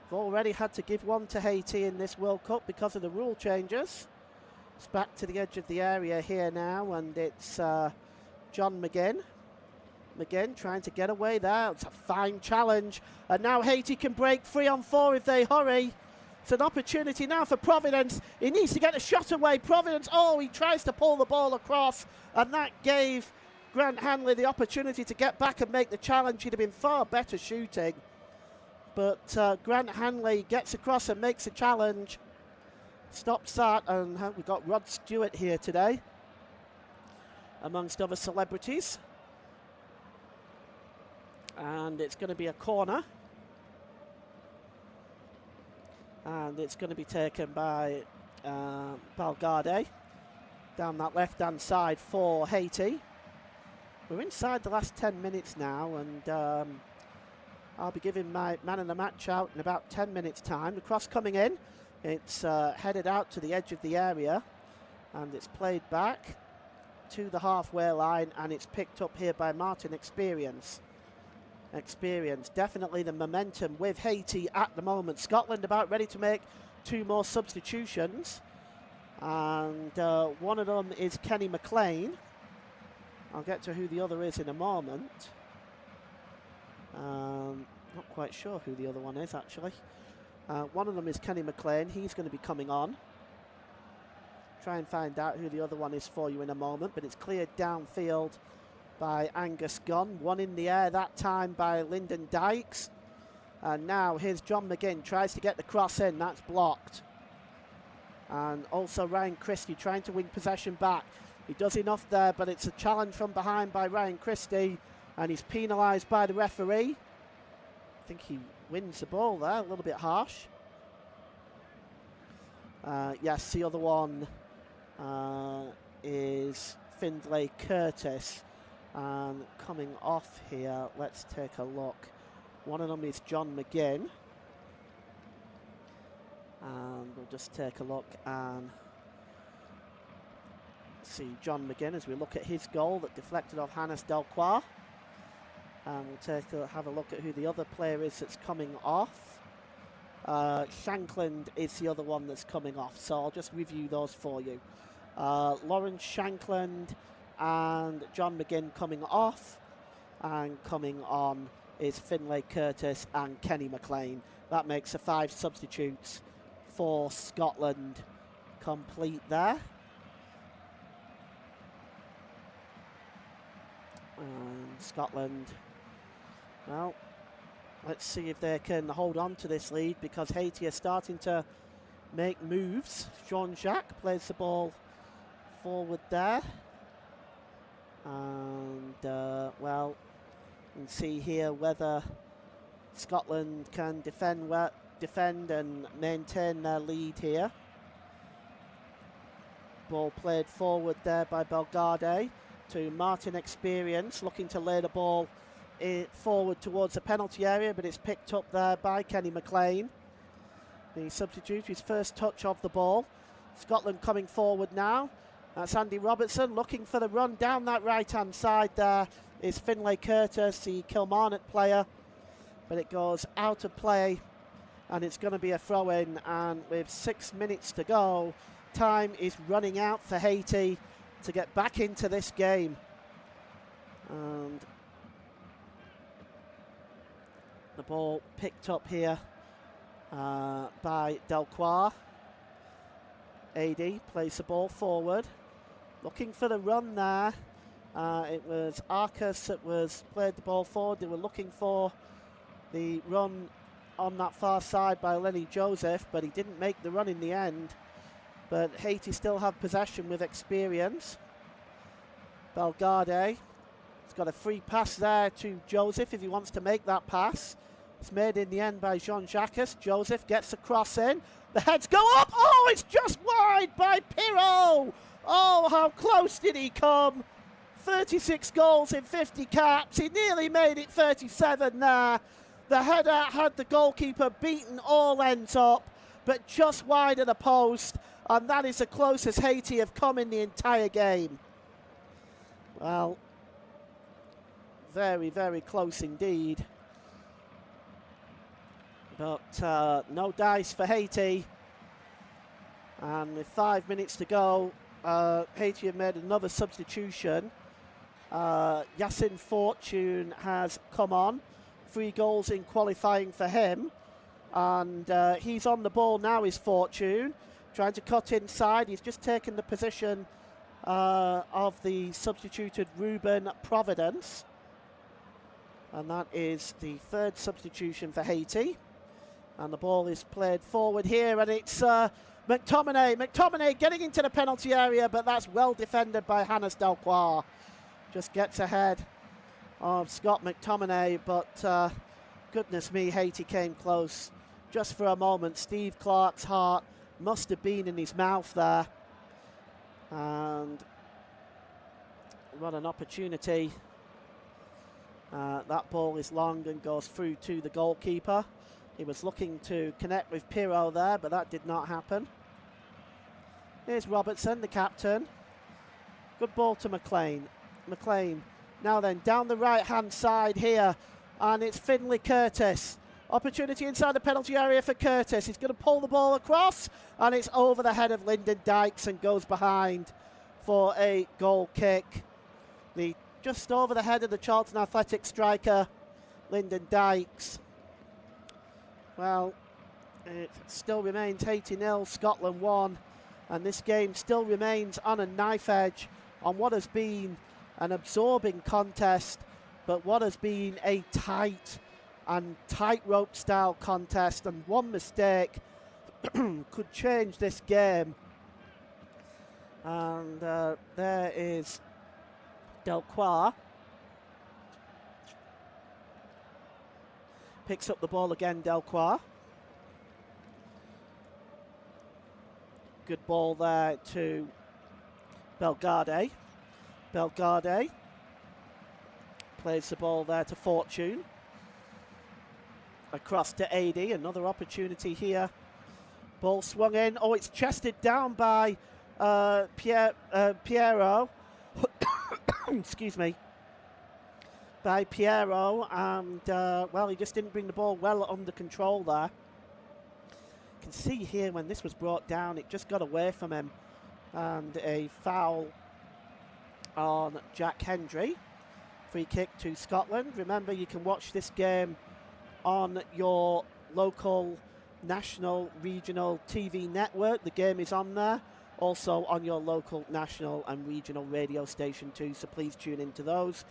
S1: We've already had to give one to Haiti in this World Cup because of the rule changes. It's back to the edge of the area here now, and it's John McGinn. McGinn trying to get away there. It's a fine challenge. And now Haiti can break 3 on 4 if they hurry. It's an opportunity now for Providence. He needs to get a shot away. Providence, he tries to pull the ball across. And that gave Grant Hanley the opportunity to get back and make the challenge. He'd have been far better shooting. But Grant Hanley gets across and makes a challenge. Stops that. And we've got Rod Stewart here today, amongst other celebrities. And it's going to be a corner. And it's going to be taken by Bellegarde down that left-hand side for Haiti. We're inside the last 10 minutes now, and I'll be giving my man of the match out in about 10 minutes' time. The cross coming in. It's headed out to the edge of the area, and it's played back to the halfway line, and it's picked up here by Martin Experience. Definitely the momentum with Haiti at the moment. Scotland about ready to make 2 more substitutions, and one of them is Kenny McLean. I'll get to who the other is in a moment. Not quite sure who the other one is, actually. One of them is Kenny McLean. He's going to be coming on. Try and find out who the other one is for you in a moment, but it's cleared downfield by Angus Gunn. One in the air that time by Lyndon Dykes. And now here's John McGinn. Tries to get the cross in. That's blocked. And also Ryan Christie trying to win possession back. He does enough there, but it's a challenge from behind by Ryan Christie, and he's penalised by the referee. I think he wins the ball there, a little bit harsh. Yes, the other one is Findlay Curtis. And coming off here, let's take a look. One of them is John McGinn. And we'll just take a look and see John McGinn as we look at his goal that deflected off Hannes Delcroix. And we'll have a look at who the other player is that's coming off. Shankland is the other one that's coming off, so I'll just review those for you. Lawrence Shankland and John McGinn coming off, and coming on is Finlay Curtis and Kenny McLean. That makes the 5 substitutes for Scotland complete there. And Scotland, well, let's see if they can hold on to this lead, because Haiti are starting to make moves. Jean-Jacques plays the ball forward there. And, well, you can see here whether Scotland can defend and maintain their lead here. Ball played forward there by Bellegarde to Martin Experience, looking to lay the ball forward towards the penalty area, but it's picked up there by Kenny McLean. The substitute, his first touch of the ball. Scotland coming forward now. That's Andy Robertson looking for the run down that right-hand side. There is Finlay Curtis, the Kilmarnock player, but it goes out of play, and it's going to be a throw-in. And with 6 minutes to go, time is running out for Haiti to get back into this game. And the ball picked up here by Delcroix. AD plays the ball forward, looking for the run there. It was Arcus that played the ball forward. They were looking for the run on that far side by Lenny Joseph, but he didn't make the run in the end. But Haiti still have possession with Experience. Bellegarde has got a free pass there to Joseph if he wants to make that pass. It's made in the end by Jean-Jacques. Joseph gets the cross in. The heads go up. Oh, it's just wide by Pirot. Oh, how close did he come? 36 goals in 50 caps. He nearly made it 37 there. The header had the goalkeeper beaten all ends up, but just wide of the post. And that is the closest Haiti have come in the entire game. Well, very, very close indeed. But no dice for Haiti. And with 5 minutes to go, Haiti have made another substitution. Yacine Fortune has come on. 3 goals in qualifying for him. And he's on the ball now, is Fortune. Trying to cut inside. He's just taken the position of the substituted Ruben Providence. And that is the 3rd substitution for Haiti. And the ball is played forward here, and it's McTominay. McTominay getting into the penalty area, but that's well defended by Hannes Delcroix. Just gets ahead of Scott McTominay, but goodness me, Haiti came close. Just for a moment, Steve Clark's heart must have been in his mouth there. And what an opportunity. That ball is long and goes through to the goalkeeper. He was looking to connect with Pirot there, but that did not happen. Here's Robertson, the captain. Good ball to McLean. McLean now then down the right-hand side here, and it's Finlay Curtis. Opportunity inside the penalty area for Curtis. He's going to pull the ball across, and it's over the head of Lyndon Dykes and goes behind for a goal kick. Just over the head of the Charlton Athletic striker, Lyndon Dykes. Well, it still remains Haiti 0, Scotland 1, and this game still remains on a knife edge on what has been an absorbing contest, but what has been a tight and tightrope style contest, and one mistake could change this game. And there is Delcroix. Picks up the ball again, Delcroix. Good ball there to Bellegarde. Bellegarde plays the ball there to Fortune. Across to AD, another opportunity here. Ball swung in. Oh, it's chested down by Piero. Excuse me. By Piero, and well, he just didn't bring the ball well under control there. You can see here when this was brought down, it just got away from him, and a foul on Jack Hendry. Free kick to Scotland. Remember, you can watch this game on your local, national, regional TV network. The game is on there. Also on your local, national and regional radio station too, so please tune into those.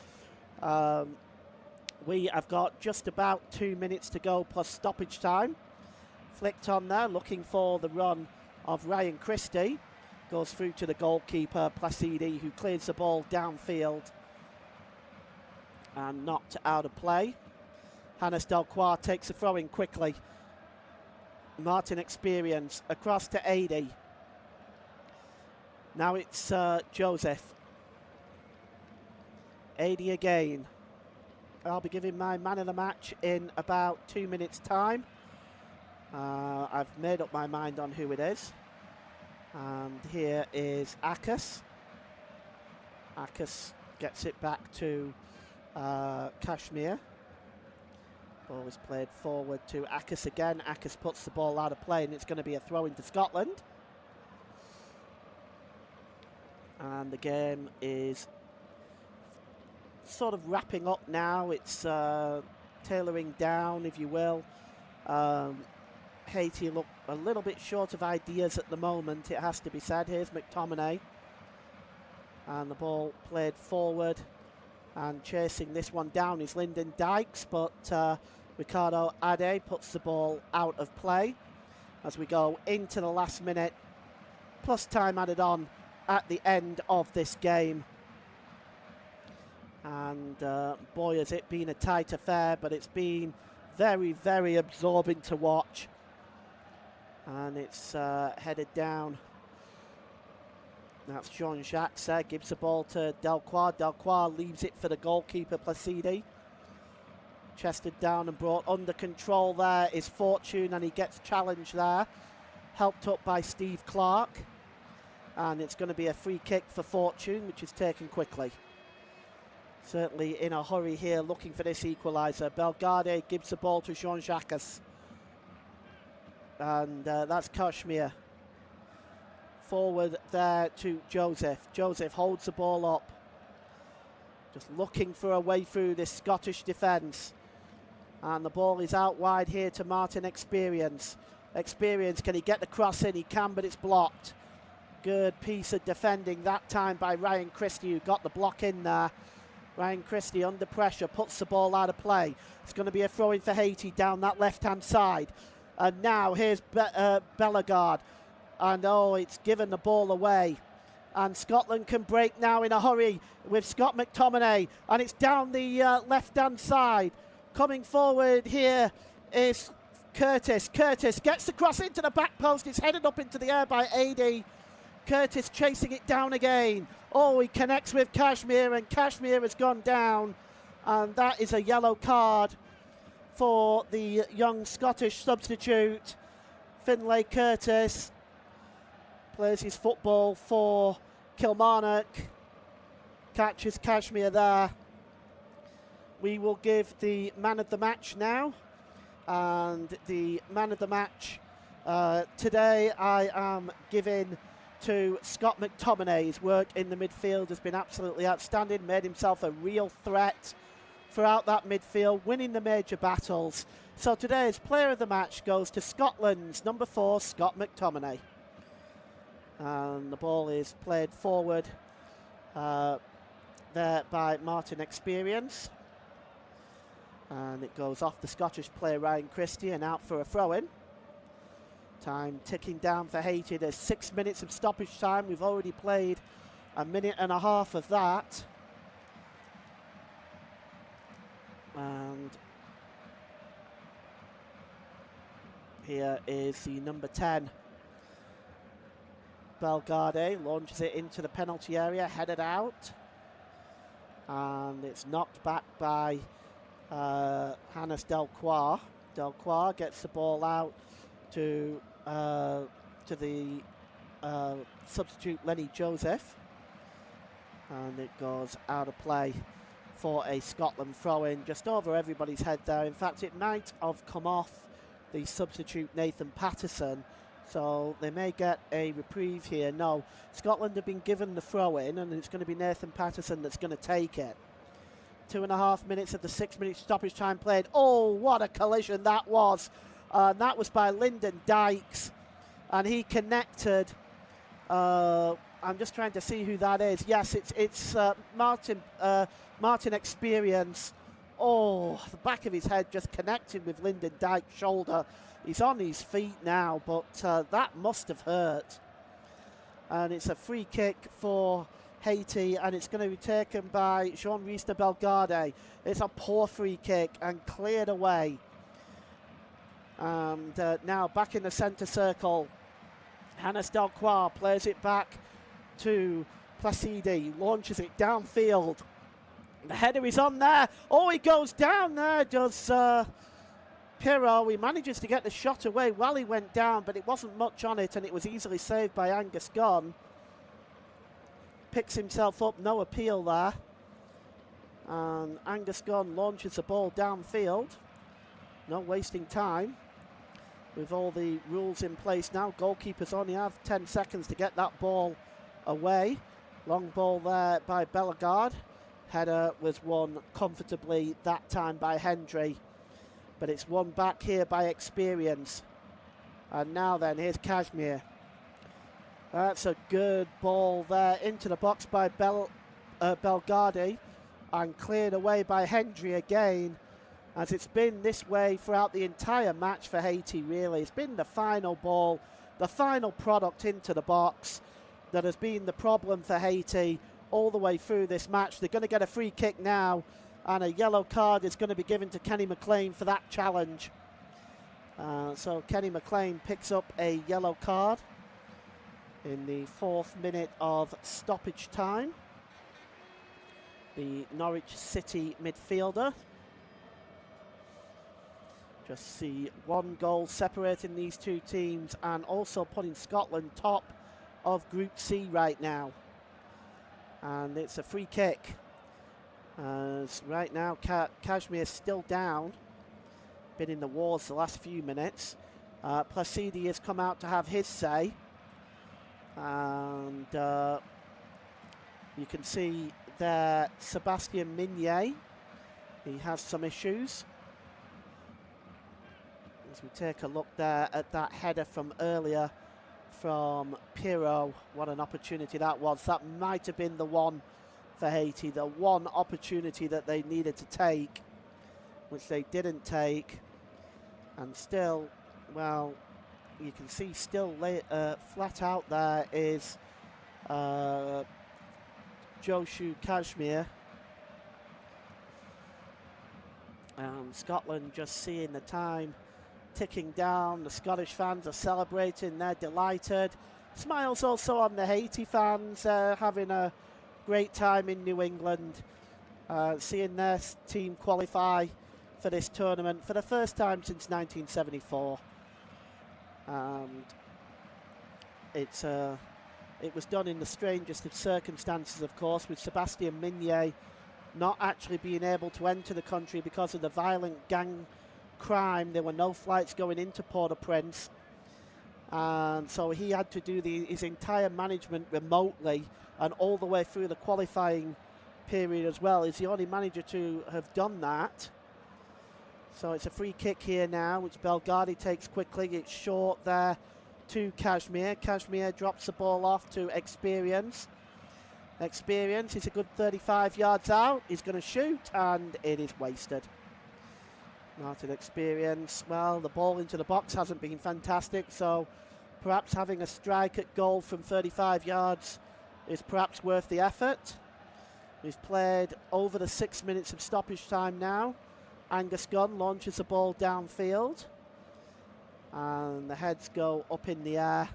S1: We have got just about 2 minutes to go plus stoppage time. Flicked on there, looking for the run of Ryan Christie. Goes through to the goalkeeper, Placidi, who clears the ball downfield and knocked out of play. Hannes Delcroix takes a throw in quickly. Martin Experience across to 80. Now it's Joseph. 80 again. I'll be giving my man of the match in about 2 minutes' time. I've made up my mind on who it is. And here is Akas. Akas gets it back to Kashmir. Ball is played forward to Akas again. Akas puts the ball out of play, and it's going to be a throw into Scotland. And the game is sort of wrapping up now. It's tailoring down, if you will. Haiti look a little bit short of ideas at the moment, it has to be said. Here's McTominay. And the ball played forward. And chasing this one down is Lyndon Dykes, but Ricardo Ade puts the ball out of play as we go into the last minute. Plus time added on at the end of this game. And boy, has it been a tight affair, but it's been very, very absorbing to watch. And it's headed down. That's Jean-Jacques there, gives the ball to Delcroix. Delcroix leaves it for the goalkeeper, Placidi. Chested down and brought under control there is Fortune, and he gets challenged there. Helped up by Steve Clark. And it's going to be a free kick for Fortune, which is taken quickly. Certainly in a hurry here, looking for this equaliser. Bellegarde gives the ball to Jean-Jacques. And that's Kashmir. Forward there to Joseph. Joseph holds the ball up. Just looking for a way through this Scottish defence. And the ball is out wide here to Martin Experience. Experience, can he get the cross in? He can, but it's blocked. Good piece of defending that time by Ryan Christie, who got the block in there. Ryan Christie under pressure, puts the ball out of play. It's going to be a throw-in for Haiti down that left-hand side. And now here's Bellegarde. And oh, it's given the ball away. And Scotland can break now in a hurry with Scott McTominay. And it's down the left-hand side. Coming forward here is Curtis. Curtis gets the cross into the back post. It's headed up into the air by AD. Curtis chasing it down again. Oh, he connects with Kashmir, and Kashmir has gone down. And that is a yellow card for the young Scottish substitute. Finlay Curtis plays his football for Kilmarnock. Catches Kashmir there. We will give the man of the match now. And the man of the match today I am giving to Scott McTominay. His work in the midfield has been absolutely outstanding. Made himself a real threat throughout that midfield, winning the major battles. So today's player of the match goes to Scotland's number 4, Scott McTominay. And the ball is played forward there by Martin Experience. And it goes off the Scottish player Ryan Christie and out for a throw-in. Time ticking down for Haiti. There's 6 minutes of stoppage time. We've already played a minute and a half of that. And here is the number 10. Belgarde launches it into the penalty area, headed out. And it's knocked back by Hannes Delcroix. Delcroix gets the ball out to the substitute Lenny Joseph. And it goes out of play for a Scotland throw-in just over everybody's head there. In fact, it might have come off the substitute Nathan Patterson, so they may get a reprieve here. No, Scotland have been given the throw-in, and it's going to be Nathan Patterson that's going to take it. 2.5 minutes of the 6 minute stoppage time played. Oh, what a collision that was. That was by Lyndon Dykes, and he connected. I'm just trying to see who that is. Yes, it's Martin Experience. Oh, the back of his head just connected with Lyndon Dykes' shoulder. He's on his feet now, but that must have hurt. And it's a free kick for Haiti, and it's going to be taken by Jean-Rice de Belgarde. It's a poor free kick and cleared away. And now back in the centre circle, Hannes Delcroix plays it back to Placidi, launches it downfield. The header is on there. Oh, he goes down there, does Pirro. He manages to get the shot away while he went down, but it wasn't much on it, and it was easily saved by Angus Gunn. Picks himself up, no appeal there. And Angus Gunn launches the ball downfield. No wasting time. With all the rules in place now, goalkeepers only have 10 seconds to get that ball away. Long ball there by Bellegarde. Header was won comfortably that time by Hendry. But it's won back here by Experience. And now then, here's Kashmir. That's a good ball there into the box by Belgarde. And cleared away by Hendry again. As it's been this way throughout the entire match for Haiti, really. It's been the final ball, the final product into the box that has been the problem for Haiti all the way through this match. They're going to get a free kick now, and a yellow card is going to be given to Kenny McLean for that challenge. So Kenny McLean picks up a yellow card in the 4th minute of stoppage time. The Norwich City midfielder. Just see one goal separating these two teams, and also putting Scotland top of Group C right now. And it's a free kick. As right now, Kashmir's still down. Been in the wars the last few minutes. Placidi has come out to have his say. And you can see there Sebastien Mignet. He has some issues. As we take a look there at that header from earlier from Pirro, what an opportunity that was. That might have been the one for Haiti, the one opportunity that they needed to take, which they didn't take. And still, well, you can see still flat out there is Joshu Kashmir. Scotland just seeing the time ticking down. The Scottish fans are celebrating, they're delighted. Smiles also on the Haiti fans, having a great time in New England, seeing their team qualify for this tournament for the first time since 1974. And it was done in the strangest of circumstances, of course, with Sebastien Mignet not actually being able to enter the country because of the violent gang crime. There were no flights going into Port-au-Prince, and so he had to do his entire management remotely, and all the way through the qualifying period as well. He's the only manager to have done that. So it's a free kick here now, which Belgarde takes quickly. It's short there to Kashmir. Kashmir drops the ball off to Experience. Experience is a good 35 yards out. He's going to shoot, and it is wasted. Martin experience. Well, the ball into the box hasn't been fantastic, so perhaps having a strike at goal from 35 yards is perhaps worth the effort. We've played over the 6 minutes of stoppage time now. Angus Gunn launches the ball downfield, and the heads go up in the air.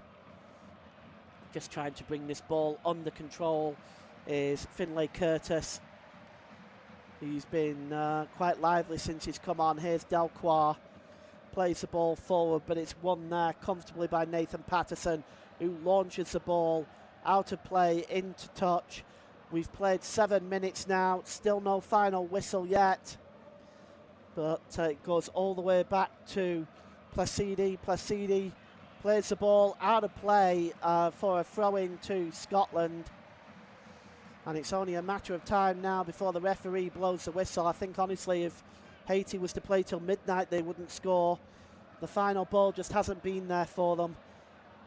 S1: Just trying to bring this ball under control is Finlay Curtis. He's been quite lively since he's come on. Here's Delcroix, plays the ball forward, but it's won there comfortably by Nathan Patterson, who launches the ball out of play into touch. We've played 7 minutes now, still no final whistle yet, but it goes all the way back to Placidi. Placidi plays the ball out of play for a throw-in to Scotland. And it's only a matter of time now before the referee blows the whistle. I think, honestly, if Haiti was to play till midnight, they wouldn't score. The final ball just hasn't been there for them.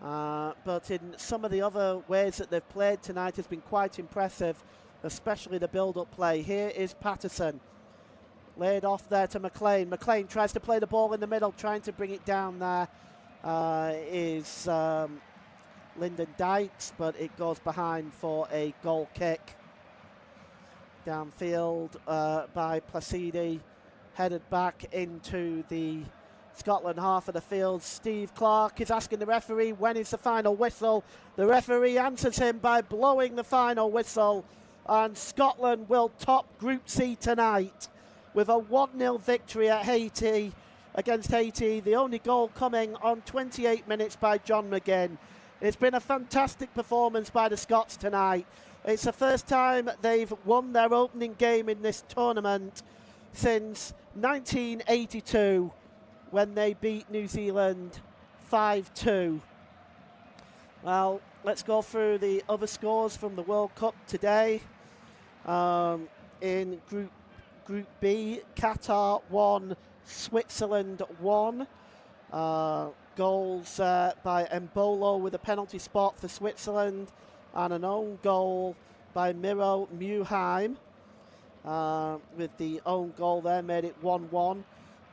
S1: But in some of the other ways that they've played tonight has been quite impressive, especially the build-up play. Here is Patterson. Laid off there to McLean. McLean tries to play the ball in the middle, trying to bring it down there. Is Lyndon Dykes, but it goes behind for a goal kick. Downfield by Placidi, headed back into the Scotland half of the field. Steve Clark is asking the referee when is the final whistle. The referee answers him by blowing the final whistle, and Scotland will top Group C tonight with a 1-0 victory at Haiti against Haiti. The only goal coming on 28 minutes by John McGinn. It's been a fantastic performance by the Scots tonight. It's the first time they've won their opening game in this tournament since 1982, when they beat New Zealand 5-2. Well, let's go through the other scores from the World Cup today. In Group B, Qatar 1, Switzerland 1. Goals by Mbolo with a penalty spot for Switzerland, and an own goal by Miro Muheim. With the own goal there, made it 1-1.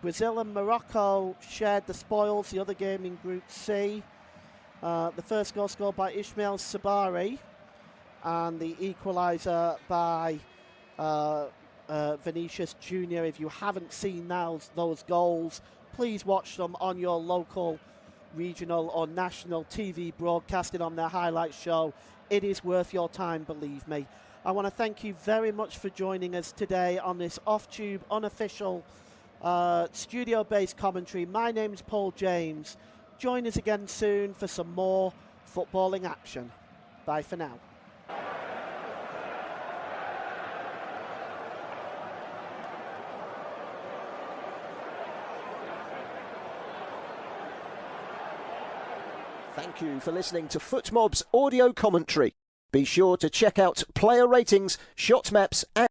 S1: Brazil and Morocco shared the spoils, the other game in Group C. The first goal scored by Ismail Sabari, and the equaliser by Vinicius Junior. If you haven't seen those goals, please watch them on your local, regional or national TV broadcasting on their highlight show. It is worth your time, believe me. I want to thank you very much for joining us today on this off-tube, unofficial, studio-based commentary. My name's Paul James. Join us again soon for some more footballing action. Bye for now.
S2: Thank you for listening to FootMob's audio commentary. Be sure to check out player ratings, shot maps and